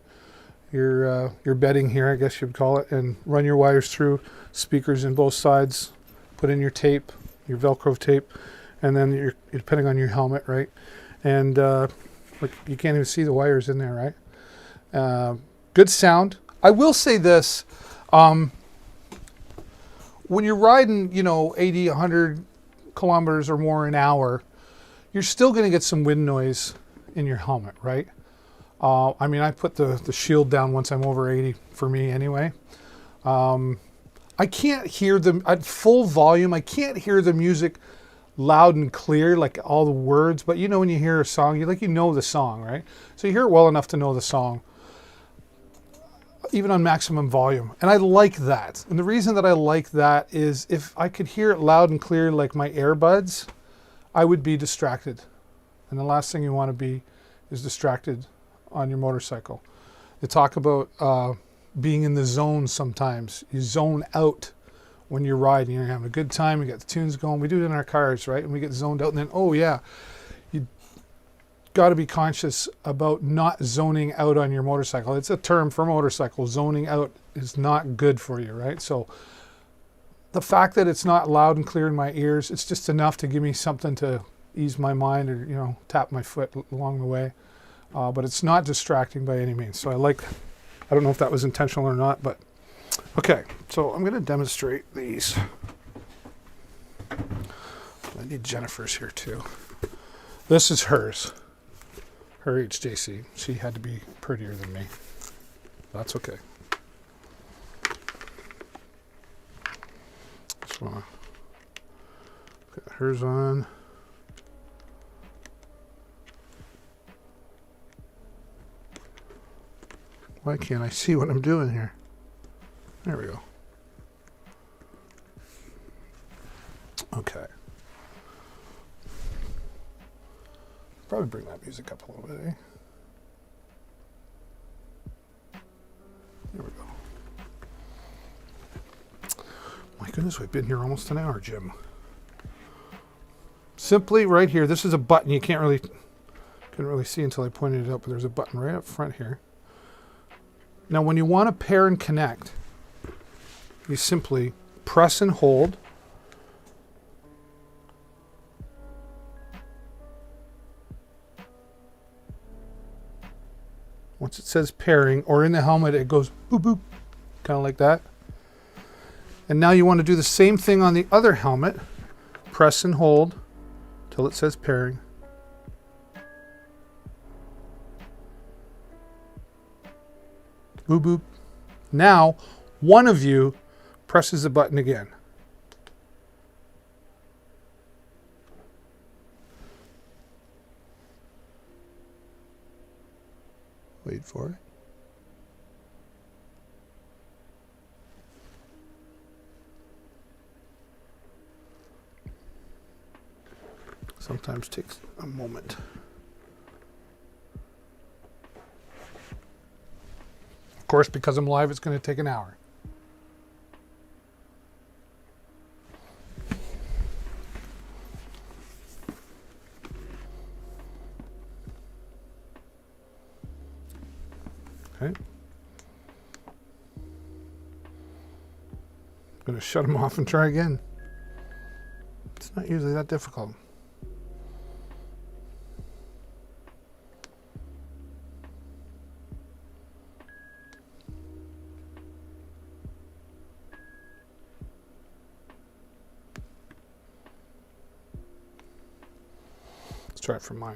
bedding here, I guess you'd call it, and run your wires through speakers in both sides. Put in your tape, your Velcro tape, and then you're depending on your helmet, right? And like you can't even see the wires in there, right? Good sound. I will say this. When you're riding, 80, 100 kilometers or more an hour, you're still going to get some wind noise in your helmet, right? I put the shield down once I'm over 80 for me anyway. I can't hear them at full volume. I can't hear the music loud and clear, like all the words. But when you hear a song, you know the song, right? So you hear it well enough to know the song, even on maximum volume. And I like that. And the reason that I like that is if I could hear it loud and clear like my earbuds, I would be distracted. And the last thing you want to be is distracted on your motorcycle. They talk about being in the zone sometimes. You zone out when you're riding. You're having a good time. You got the tunes going. We do it in our cars, right? And we get zoned out. And then, you got to be conscious about not zoning out on your motorcycle. It's a term for motorcycle. Zoning out is not good for you, right? So the fact that it's not loud and clear in my ears, it's just enough to give me something to ease my mind or, tap my foot along the way. But it's not distracting by any means. So I don't know if that was intentional or not, but okay. So I'm going to demonstrate these. I need Jennifer's here too. This is hers. Her HJC. She had to be prettier than me. That's okay. Just want to put hers on. Why can't I see what I'm doing here? There we go. Okay. Probably bring that music up a little bit, eh? There we go. My goodness, we've been here almost an hour, Jim. Simply right here, this is a button. You couldn't really see until I pointed it out, but there's a button right up front here. Now, when you want to pair and connect, you simply press and hold. Once it says pairing, or in the helmet, it goes boop, boop, kind of like that. And now you want to do the same thing on the other helmet. Press and hold till it says pairing. Boop, boop. Now, one of you presses the button again. Wait for it. Sometimes takes a moment. Of course, because I'm live, it's going to take an hour. Okay. I'm going to shut them off and try again. It's not usually that difficult. Let's try it from mine.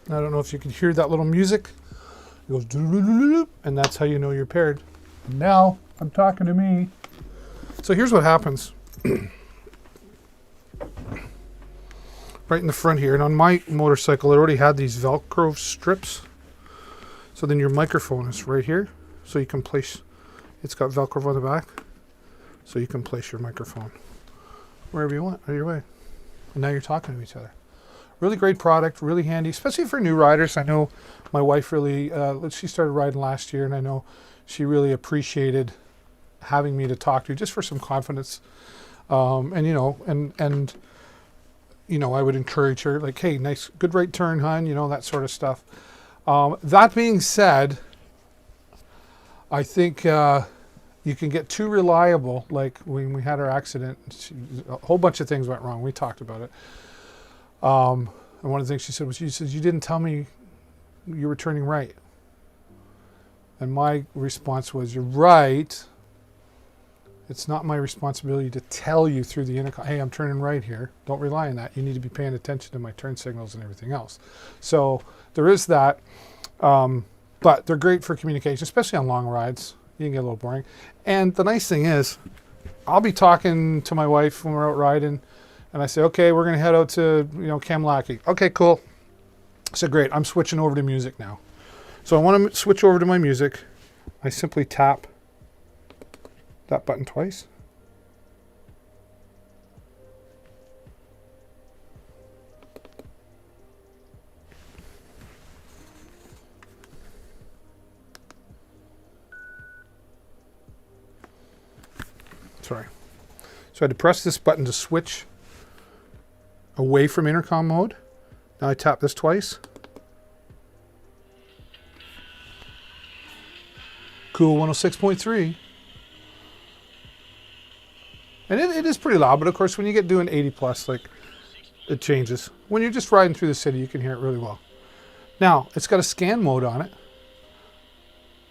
I don't know if you can hear that little music. It goes doo-doo-doo-doo-doo, and that's how you know you're paired. And now I'm talking to me. So here's what happens. Right in the front here, and on my motorcycle it already had these Velcro strips. So then your microphone is right here. So you can place, it's got Velcro on the back. So you can place your microphone wherever you want, either way. And now you're talking to each other. Really great product, really handy, especially for new riders. I know my wife really, she started riding last year, and I know she really appreciated having me to talk to just for some confidence. And I would encourage her, like, hey, nice, good right turn, hon, that sort of stuff. That being said, I think you can get too reliable. Like when we had our accident, a whole bunch of things went wrong. We talked about it. And one of the things she said was, she says, you didn't tell me you were turning right. And my response was, you're right. It's not my responsibility to tell you through the intercom, hey, I'm turning right here. Don't rely on that. You need to be paying attention to my turn signals and everything else. So there is that. But they're great for communication, especially on long rides. You can get a little boring. And the nice thing is, I'll be talking to my wife when we're out riding, and I say, okay, we're going to head out to, Kamlaki. Okay, cool. I said, great. I'm switching over to music now. So I want to switch over to my music. I simply tap that button twice. Sorry. So I had to press this button to switch away from intercom mode. Now I tap this twice. Cool 106.3. And it is pretty loud, but of course when you get doing 80 plus, like, it changes. When you're just riding through the city, you can hear it really well. Now, it's got a scan mode on it.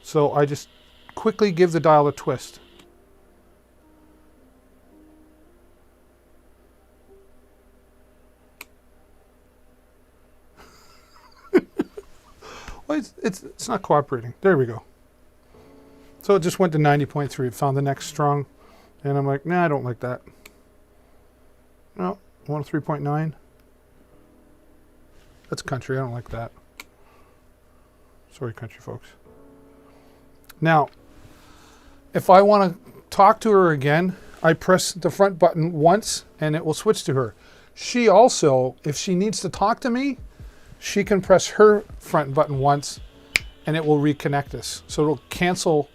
So I just quickly give the dial a twist. Well, it's not cooperating. There we go. So it just went to 90.3. It found the next strong. And I'm like, nah, I don't like that. No, 103.9. That's country. I don't like that. Sorry, country folks. Now, if I want to talk to her again, I press the front button once and it will switch to her. She also, if she needs to talk to me, she can press her front button once and it will reconnect us. So it'll cancel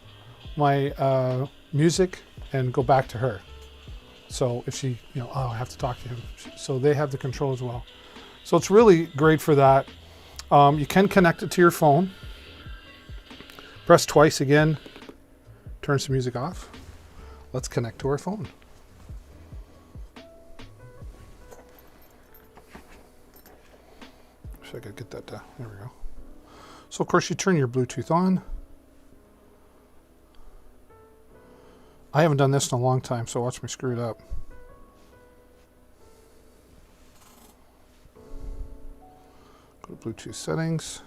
my music and go back to her. So if she, I have to talk to him. So they have the control as well. So it's really great for that. You can connect it to your phone. Press twice again, turns the music off. Let's connect to our phone. So I gotta get that down. There we go. So of course you turn your Bluetooth on. I haven't done this in a long time, so watch me screw it up. Go to Bluetooth settings.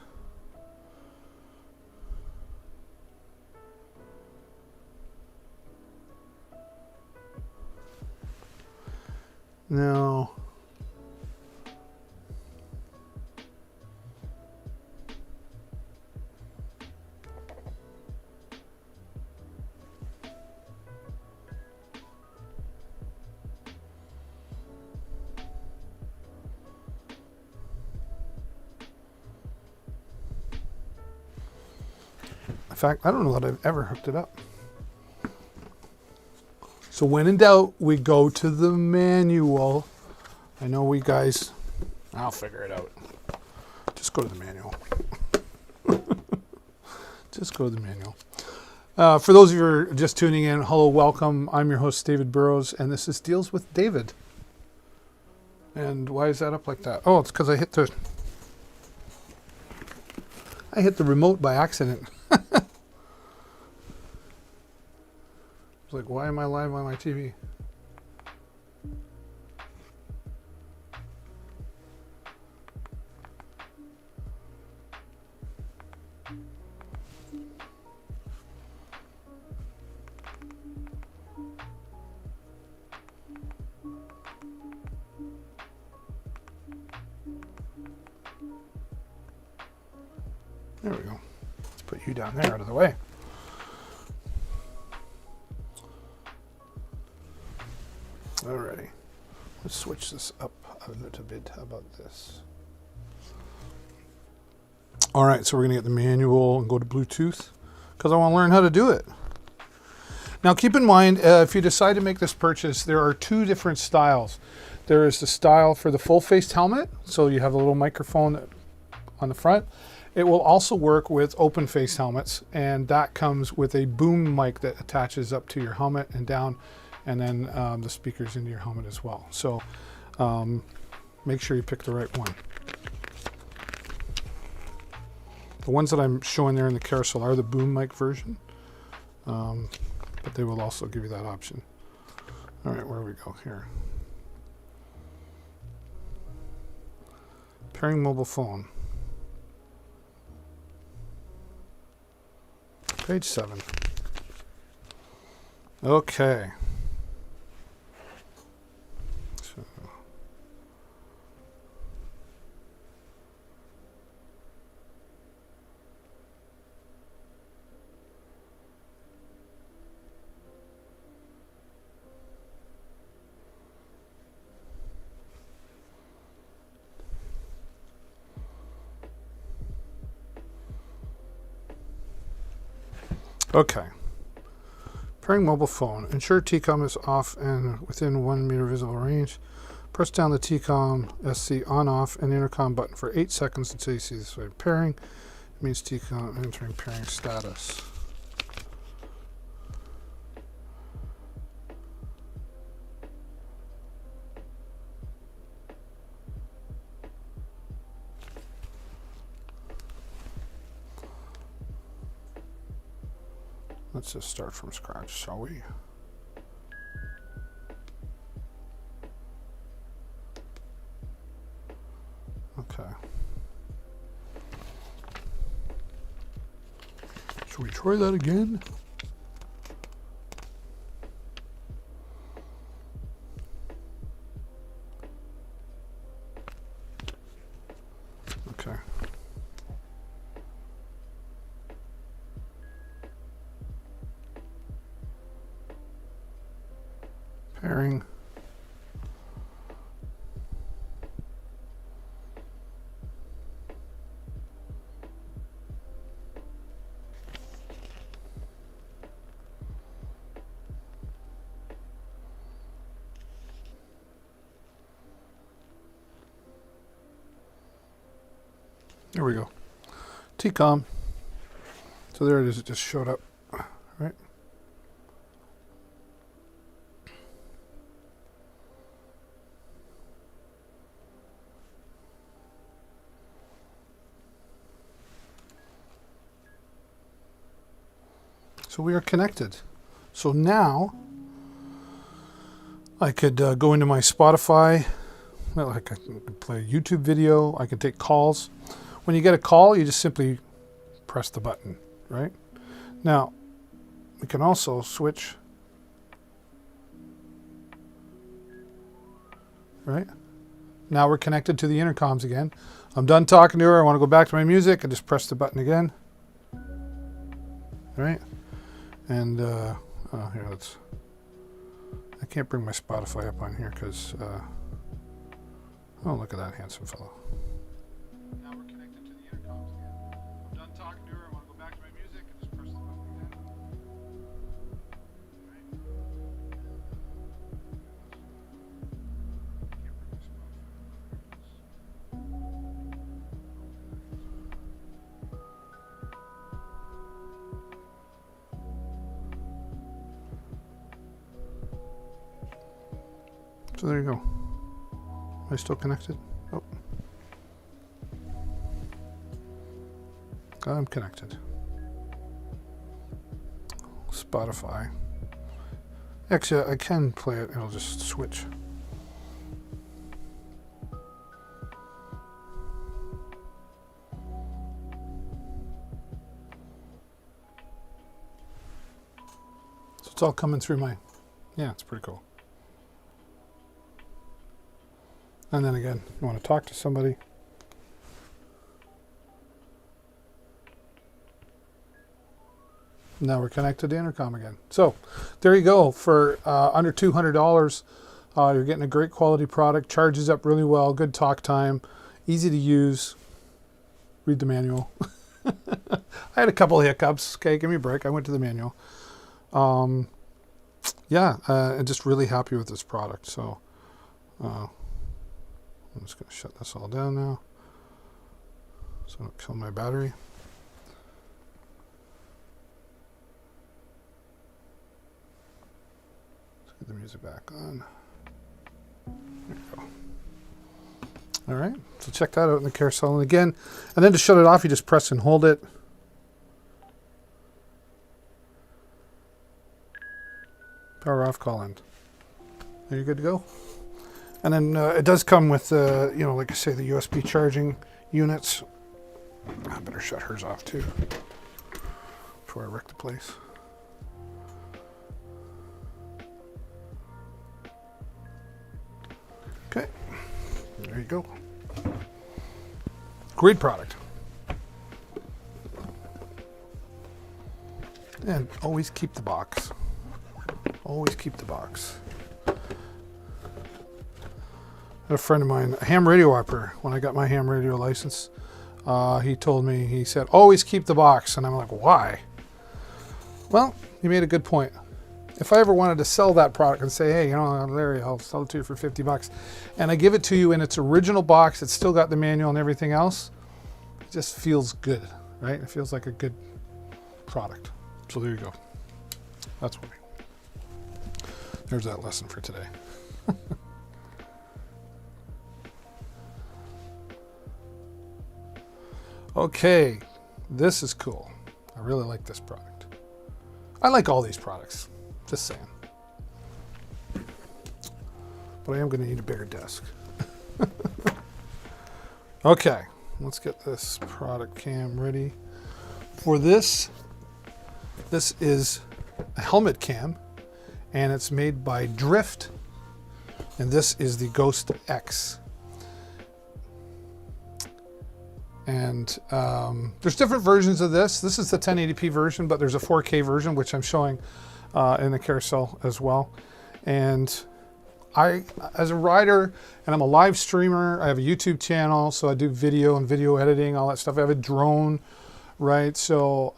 Now, in fact, I don't know that I've ever hooked it up. So when in doubt, we go to the manual. I know we guys, I'll figure it out. Just go to the manual. Just go to the manual. For those of you who are just tuning in, hello, welcome. I'm your host, David Burrows, and this is Deals with David. And why is that up like that? Oh, it's because I hit the remote by accident. It's like, why am I live on my TV? There we go. Let's put you down there out of the way. Alrighty. Let's switch this up a little bit. How about this? Alright, so we're going to get the manual and go to Bluetooth because I want to learn how to do it. Now keep in mind, if you decide to make this purchase, there are two different styles. There is the style for the full-faced helmet, so you have a little microphone on the front, It will also work with open face helmets, and that comes with a boom mic that attaches up to your helmet and down, and then the speakers into your helmet as well. So make sure you pick the right one. The ones that I'm showing there in the carousel are the boom mic version, but they will also give you that option. All right, where do we go here? Pairing mobile phone. Page 7. Okay. So. Okay. Pairing mobile phone. Ensure TCOM is off and within 1 meter visible range. Press down the TCOM SC on off and intercom button for 8 seconds until you see this way. Pairing means TCOM entering pairing status. Let's just start from scratch, shall we? Okay. Should we try that again? Okay. Pairing. There we go. TCOM. So there it is. It just showed up. Right. So we are connected. So now I could go into my Spotify. Well, I could play a YouTube video. I can take calls. When you get a call, you just simply press the button, right? Now, we can also switch, right? Now we're connected to the intercoms again. I'm done talking to her. I want to go back to my music. I just press the button again, right? And oh, here, let's. I can't bring my Spotify up on here because. Oh, look at that handsome fellow. Now we're connected to the intercoms again. I'm done talking to her. I want to go back to my music and just press the button again. Right? Can't bring my Spotify. So there you go. Am I still connected? Oh. I'm connected. Spotify. Actually, I can play it. It'll just switch. So it's all coming through my... Yeah, it's pretty cool. And then again, you want to talk to somebody. Now we're connected to intercom again. So there you go. For under $200, you're getting a great quality product. Charges up really well. Good talk time. Easy to use. Read the manual. I had a couple of hiccups. Okay, give me a break. I went to the manual. Yeah, I'm just really happy with this product. So I'm just going to shut this all down now. So I don't kill my battery. Let's get the music back on. There you go. All right, so check that out in the carousel. And again, and then to shut it off, you just press and hold it. Power off, call end. There you're good to go. And then it does come with, you know, like I say, the USB charging units. I better shut hers off too before I wreck the place. Okay, there you go. Great product. And always keep the box. Always keep the box. A friend of mine, a ham radio operator, when I got my ham radio license, he told me, he said, always keep the box. And I'm like, why? Well, he made a good point. If I ever wanted to sell that product and say, hey, you know, Larry, I'll sell it to you for 50 bucks, and I give it to you in its original box, it's still got the manual and everything else, it just feels good, right? It feels like a good product. So there you go. That's why. There's that lesson for today. Okay, this is cool. I really like this product. I like all these products, just saying. But I am going to need a bigger desk. Okay, let's get this product cam ready. For this, this is a helmet cam, and it's made by Drift, and this is the Ghost X. And there's different versions of this. This is the 1080p version, but there's a 4K version, which I'm showing in the carousel as well. And I, as a rider, and I'm a live streamer, I have a YouTube channel, so I do video and video editing, all that stuff. I have a drone, right? So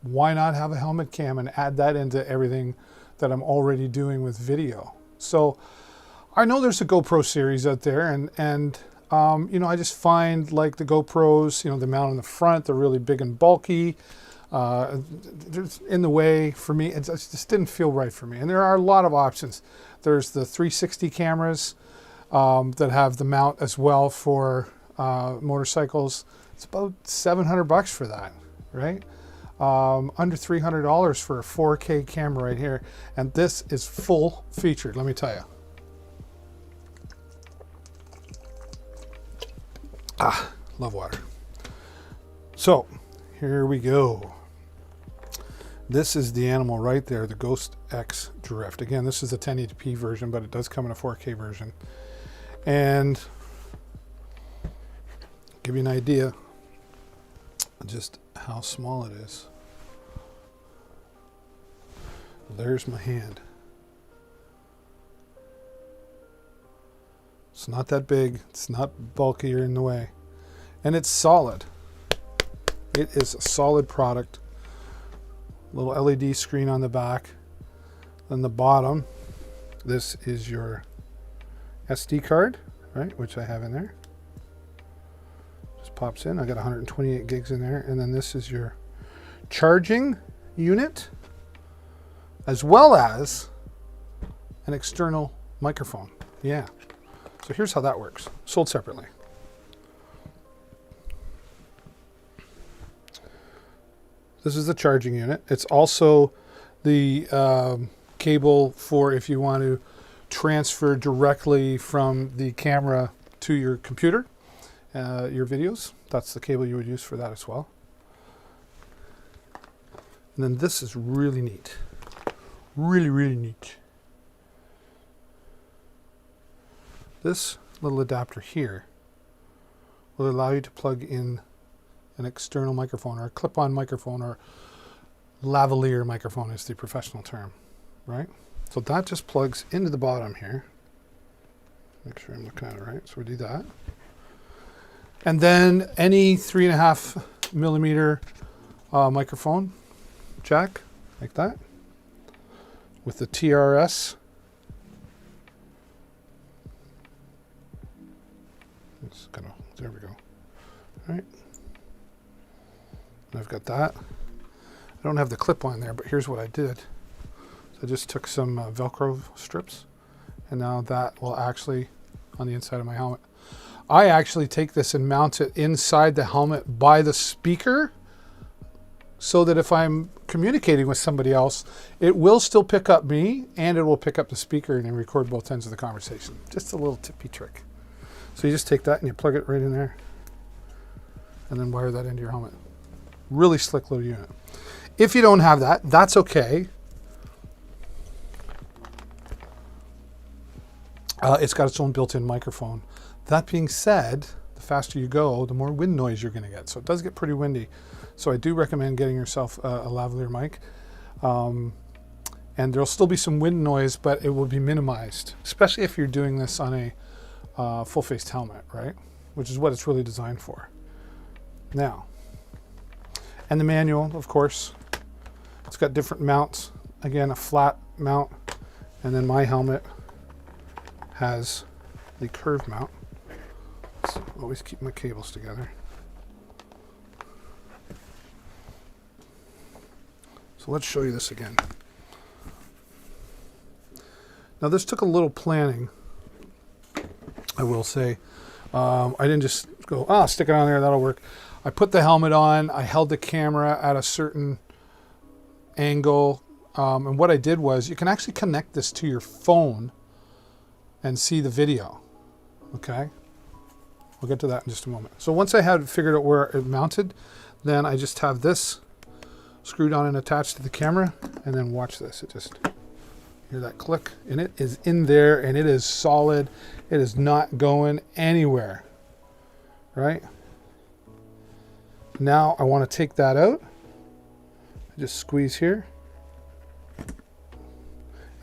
why not have a helmet cam and add that into everything that I'm already doing with video? So I know there's a GoPro series out there, and you know, I just find like the GoPros, you know, the mount on the front, they're really big and bulky. There's in the way for me. It just didn't feel right for me. And there are a lot of options. There's the 360 cameras that have the mount as well for motorcycles. It's about $700 for that, right? Under $300 for a 4K camera right here. And this is full featured, let me tell you. Ah, love water. So here we go. This is the animal right there, the Ghost X Drift. Again, this is the 1080p version, but it does come in a 4K version. And give you an idea just how small it is. There's my hand. It's not that big. It's not bulky or in the way. And it's solid. It is a solid product. Little LED screen on the back. Then the bottom, this is your SD card, right? Which I have in there. Just pops in. I got 128 gigs in there. And then this is your charging unit, as well as an external microphone. Yeah. So here's how that works. Sold separately. This is the charging unit. It's also the cable for if you want to transfer directly from the camera to your computer, your videos. That's the cable you would use for that as well. And then this is really neat. Really, really neat. This little adapter here will allow you to plug in an external microphone or a clip-on microphone, or lavalier microphone is the professional term, right? So that just plugs into the bottom here. Make sure I'm looking at it right. So we do that. And then any 3.5 millimeter microphone jack like that with the TRS. It's kind of, there we go. All right. And I've got that. I don't have the clip on there, but here's what I did. So I just took some Velcro strips, and now that will actually on the inside of my helmet. I actually take this and mount it inside the helmet by the speaker, so that if I'm communicating with somebody else, it will still pick up me and it will pick up the speaker and then record both ends of the conversation. Just a little tippy trick. So you just take that and you plug it right in there and then wire that into your helmet. Really slick little unit. If you don't have that, that's okay. It's got its own built-in microphone. That being said, the faster you go, the more wind noise you're going to get. So it does get pretty windy. So I do recommend getting yourself a lavalier mic. And there'll still be some wind noise, but it will be minimized, especially if you're doing this on a full-faced helmet, right? Which is what it's really designed for. Now, and the manual, of course, it's got different mounts. Again, a flat mount, and then my helmet has the curved mount. So always keep my cables together. So let's show you this again. Now this took a little planning, I will say. I didn't just go, stick it on there, that'll work. I put the helmet on, I held the camera at a certain angle, and what I did was, you can actually connect this to your phone and see the video, okay? We'll get to that in just a moment. So once I had figured out where it mounted, then I just have this screwed on and attached to the camera, and then watch this. It just, hear that click, and it is in there, and it is solid. It is not going anywhere, right? Now I want to take that out. I just squeeze here.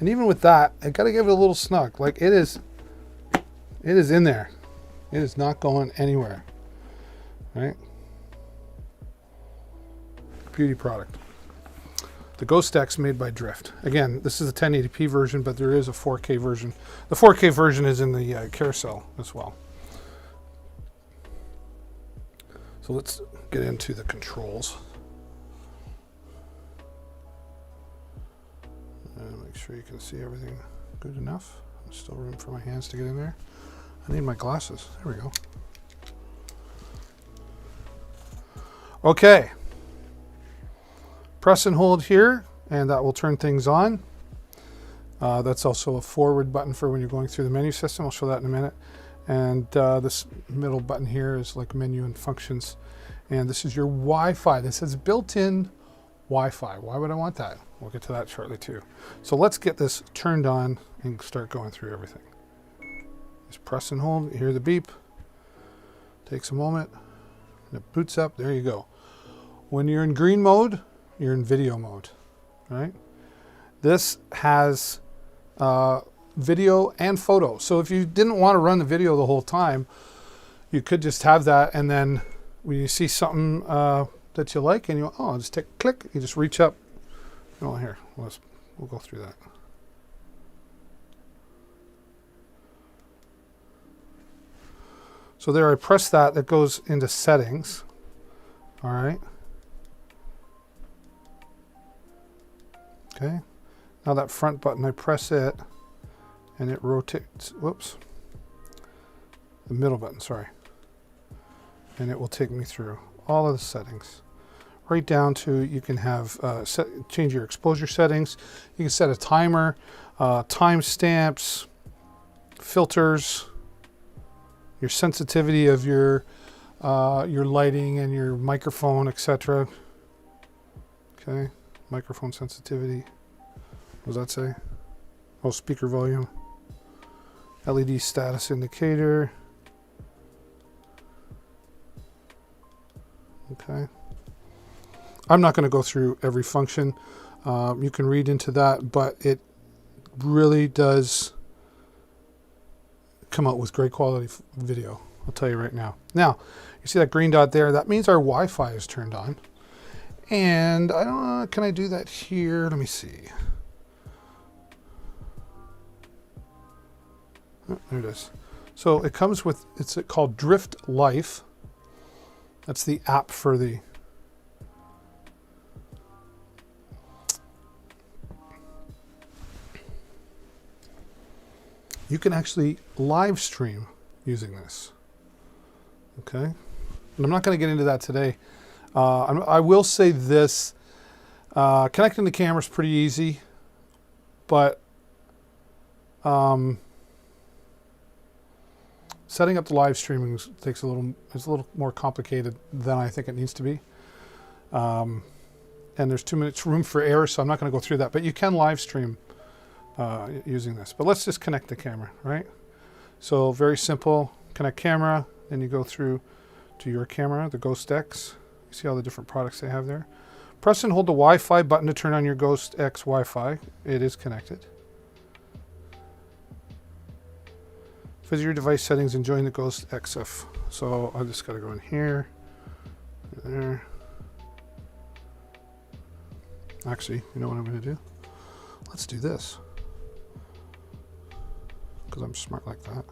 And even with that, I got to give it a little snug. Like it is in there. It is not going anywhere, right? Beauty product. The Ghost X made by Drift. Again, this is a 1080p version, but there is a 4K version. The 4K version is in the carousel as well. So let's get into the controls. And make sure you can see everything good enough. There's still room for my hands to get in there. I need my glasses. There we go. Okay. Press and hold here, and that will turn things on. That's also a forward button for when you're going through the menu system. I'll show that in a minute. And this middle button here is like menu and functions. And this is your Wi-Fi. This is built-in Wi-Fi. Why would I want that? We'll get to that shortly too. So let's get this turned on and start going through everything. Just press and hold. You hear the beep. Takes a moment. And it boots up. There you go. When you're in green mode, you're in video mode, right? This has video and photo. So if you didn't want to run the video the whole time, you could just have that, and then when you see something that you like, and you I'll just take a click, you just reach up. Oh, here, we'll go through that. So there, I press that. That goes into settings. All right. Okay. Now that front button, I press it, and it rotates. Whoops. The middle button, sorry. And it will take me through all of the settings, right down to you can have change your exposure settings. You can set a timer, timestamps, filters, your sensitivity of your lighting and your microphone, etc. Okay, microphone sensitivity. What does that say? Oh, speaker volume. LED status indicator. Okay. I'm not going to go through every function. You can read into that, but it really does come out with great quality video. I'll tell you right now. Now, you see that green dot there? That means our Wi-Fi is turned on. And I don't know, can I do that here? Let me see. Oh, there it is. So it comes with, it's called Drift Life. That's the app for the you can actually live stream using this. Okay, and I'm not going to get into that today. I will say this: connecting the camera is pretty easy, but setting up the live streaming is a little more complicated than I think it needs to be. And there's 2 minutes room for error, so I'm not going to go through that. But you can live stream using this. But let's just connect the camera, right? So very simple. Connect camera, then you go through to your camera, the Ghost X. You see all the different products they have there. Press and hold the Wi-Fi button to turn on your Ghost X Wi-Fi. It is connected. Visit your device settings and join the Ghost XF. So I just got to go in here, there. Actually, you know what I'm going to do? Let's do this, because I'm smart like that.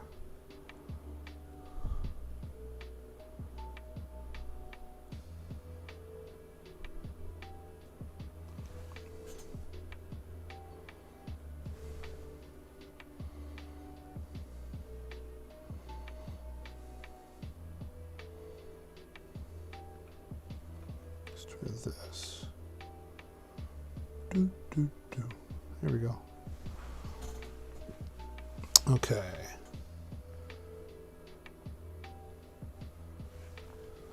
Let's try this. Here we go. Okay.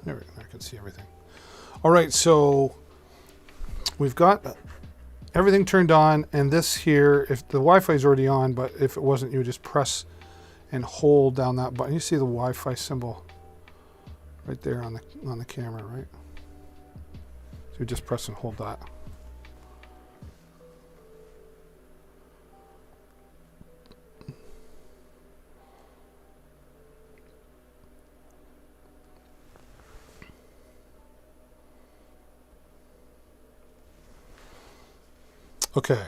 There we go. I can see everything. All right, so we've got everything turned on, and this here, if the Wi-Fi is already on, but if it wasn't, you would just press and hold down that button. You see the Wi-Fi symbol right there on the camera, right? So you just press and hold that. Okay.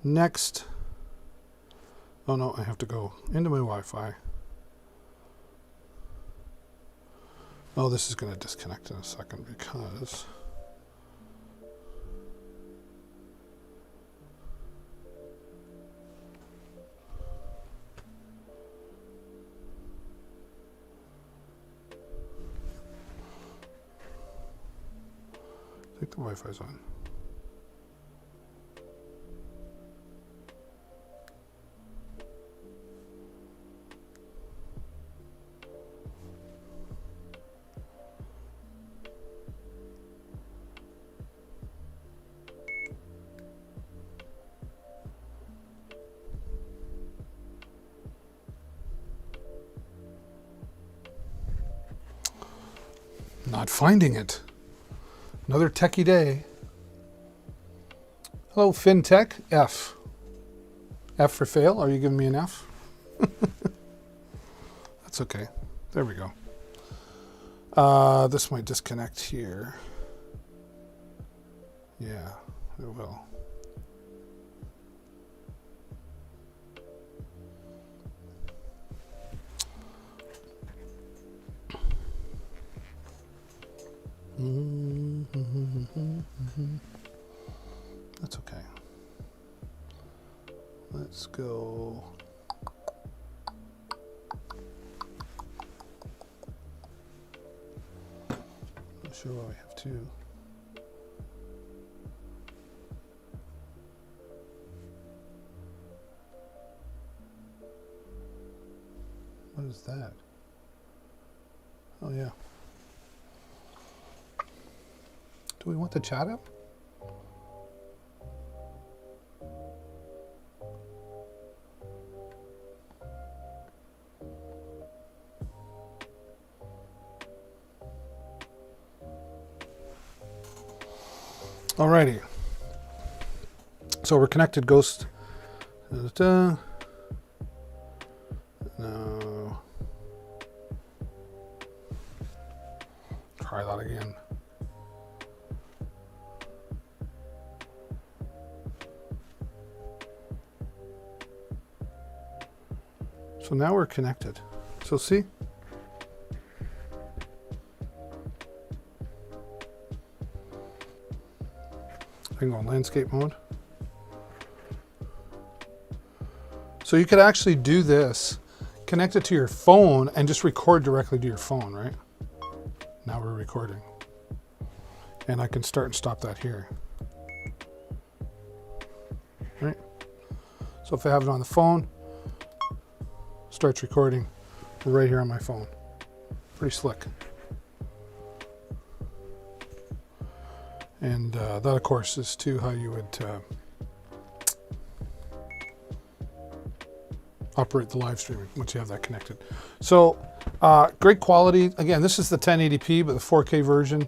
Next. Oh no, I have to go into my Wi-Fi. Oh, this is going to disconnect in a second because I think the Wi-Fi's on. Not finding it. Another techie day. Hello, FinTech. F. F for fail. Are you giving me an F? That's okay. There we go. This might disconnect here. Yeah, it will. That's okay. Let's go. Not sure why we have two. What is that? Oh yeah. Do we want the chat up? Alrighty. So we're connected, Ghost. No. Try that again. So now we're connected. So see? I can go in landscape mode. So you could actually do this, connect it to your phone, and just record directly to your phone, right? Now we're recording. And I can start and stop that here. Right? So if I have it on the phone, starts recording right here on my phone. Pretty slick. And that, of course, is to how you would operate the live streaming once you have that connected. So great quality. Again, this is the 1080p, but the 4K version.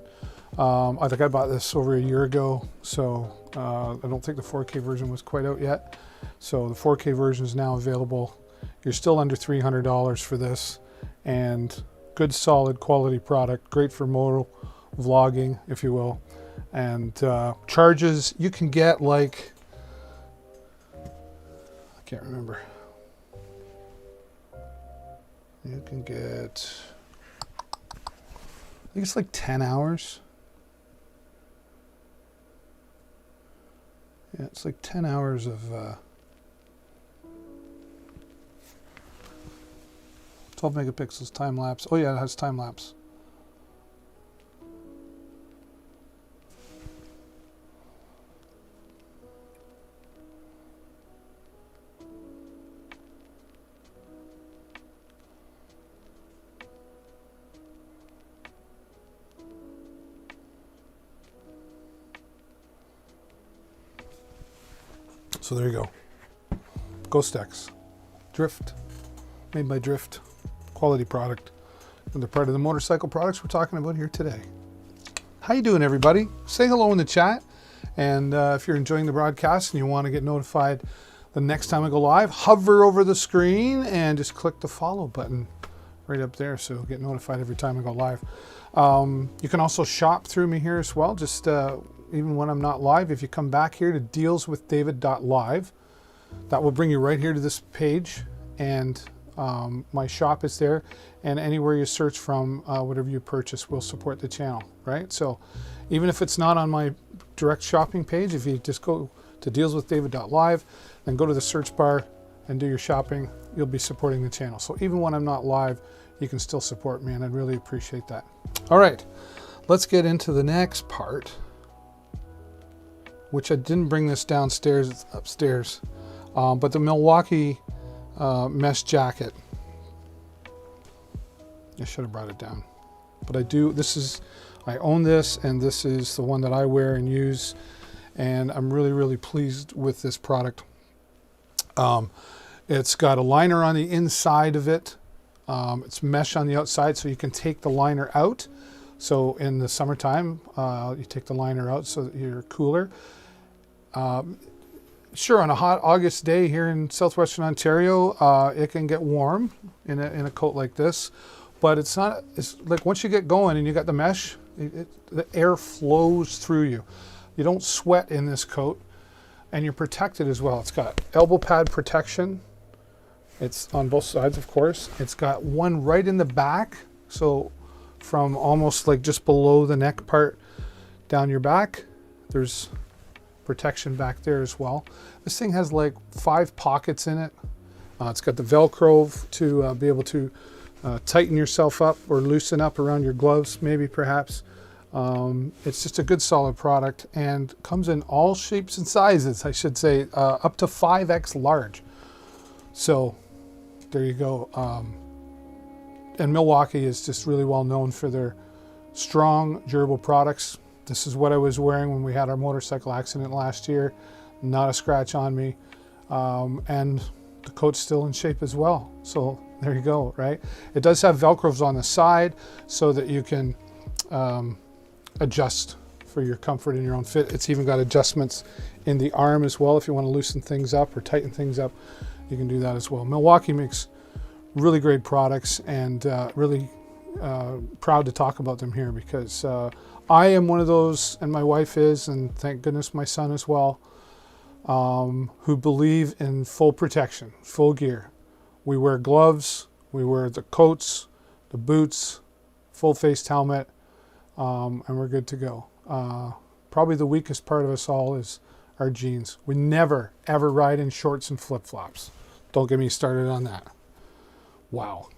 I think I bought this over a year ago, so I don't think the 4K version was quite out yet. So the 4K version is now available. You're still under $300 for this, and good solid quality product, great for moto vlogging, if you will. And charges, you can get like, I can't remember. You can get, I think it's like 10 hours. Yeah, it's like 10 hours of 12 megapixels time lapse. Oh yeah, it has time lapse. So there you go. Ghost X. Drift. Made by Drift. Quality product. And they're part of the motorcycle products we're talking about here today. How you doing, everybody? Say hello in the chat. And if you're enjoying the broadcast and you want to get notified the next time I go live, hover over the screen and just click the follow button right up there so you'll get notified every time I go live. You can also shop through me here as well. Just even when I'm not live, if you come back here to dealswithdavid.live, that will bring you right here to this page, and my shop is there, and anywhere you search from, whatever you purchase will support the channel, right? So even if it's not on my direct shopping page, if you just go to dealswithdavid.live, then go to the search bar and do your shopping, you'll be supporting the channel. So even when I'm not live, you can still support me, and I'd really appreciate that. All right, let's get into the next part, which I didn't bring this downstairs, it's upstairs, but the Milwaukee mesh jacket. I should have brought it down, but I do. I own this, and this is the one that I wear and use, and I'm really, really pleased with this product. It's got a liner on the inside of it. It's mesh on the outside, so you can take the liner out. So in the summertime, you take the liner out so that you're cooler. Sure, on a hot August day here in southwestern Ontario, it can get warm in a coat like this, but it's not. It's like once you get going and you got the mesh, the air flows through you. You don't sweat in this coat, and you're protected as well. It's got elbow pad protection. It's on both sides, of course. It's got one right in the back, so from almost like just below the neck part down your back, there's protection back there as well. This thing has like 5 pockets in it. It's got the Velcro to be able to tighten yourself up or loosen up around your gloves, maybe perhaps. It's just a good solid product, and comes in all shapes and sizes, I should say, up to 5X large. So there you go. And Milwaukee is just really well known for their strong, durable products. This is what I was wearing when we had our motorcycle accident last year. Not a scratch on me. And the coat's still in shape as well. So there you go, right? It does have Velcros on the side so that you can adjust for your comfort and your own fit. It's even got adjustments in the arm as well. If you want to loosen things up or tighten things up, you can do that as well. Milwaukee makes really great products, and really proud to talk about them here, because I am one of those, and my wife is, and thank goodness my son as well, who believe in full protection, full gear. We wear gloves, we wear the coats, the boots, full-faced helmet, and we're good to go. Probably the weakest part of us all is our jeans. We never, ever ride in shorts and flip-flops. Don't get me started on that. Wow.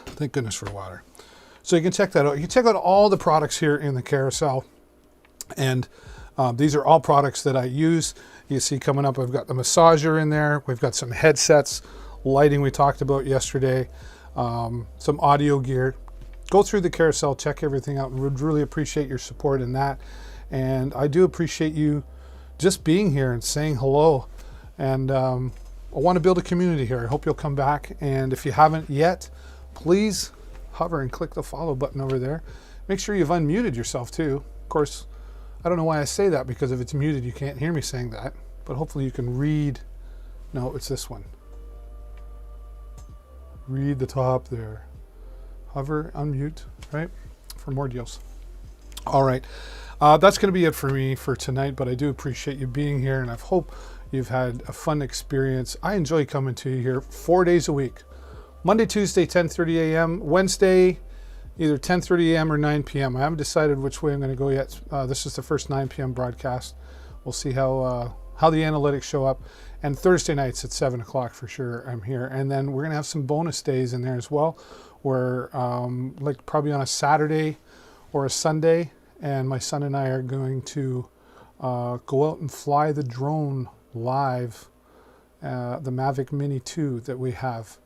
Thank goodness for water. So you can check that out. You can check out all the products here in the carousel. And these are all products that I use. You see coming up, I've got the massager in there. We've got some headsets, lighting we talked about yesterday, some audio gear. Go through the carousel, check everything out. Would really appreciate your support in that. And I do appreciate you just being here and saying hello. And I want to build a community here. I hope you'll come back. And if you haven't yet, please hover and click the follow button over there. Make sure you've unmuted yourself too. Of course, I don't know why I say that, because if it's muted, you can't hear me saying that. But hopefully you can read. No, it's this one. Read the top there. Hover, unmute, right? For more deals. All right. That's going to be it for me for tonight, but I do appreciate you being here, and I hope you've had a fun experience. I enjoy coming to you here 4 days a week. Monday, Tuesday, 10:30 a.m. Wednesday, either 10:30 a.m. or 9 p.m. I haven't decided which way I'm going to go yet. This is the first 9 p.m. broadcast. We'll see how the analytics show up. And Thursday nights at 7 o'clock for sure I'm here. And then we're going to have some bonus days in there as well, where like probably on a Saturday or a Sunday, and my son and I are going to go out and fly the drone live, the Mavic Mini 2 that we have.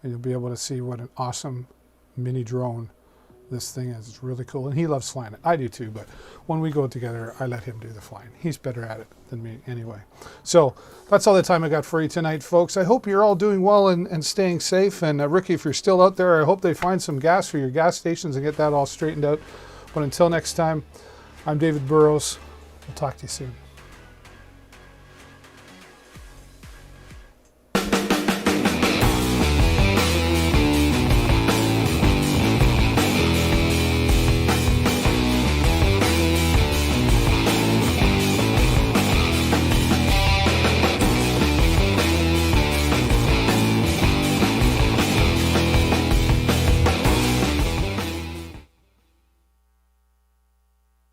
And you'll be able to see what an awesome mini drone this thing is. It's really cool. And he loves flying it. I do too, but when we go together, I let him do the flying. He's better at it than me anyway. So that's all the time I got for you tonight, folks. I hope you're all doing well and staying safe. And Ricky, if you're still out there, I hope they find some gas for your gas stations and get that all straightened out. But until next time, I'm David Burrows. We'll talk to you soon.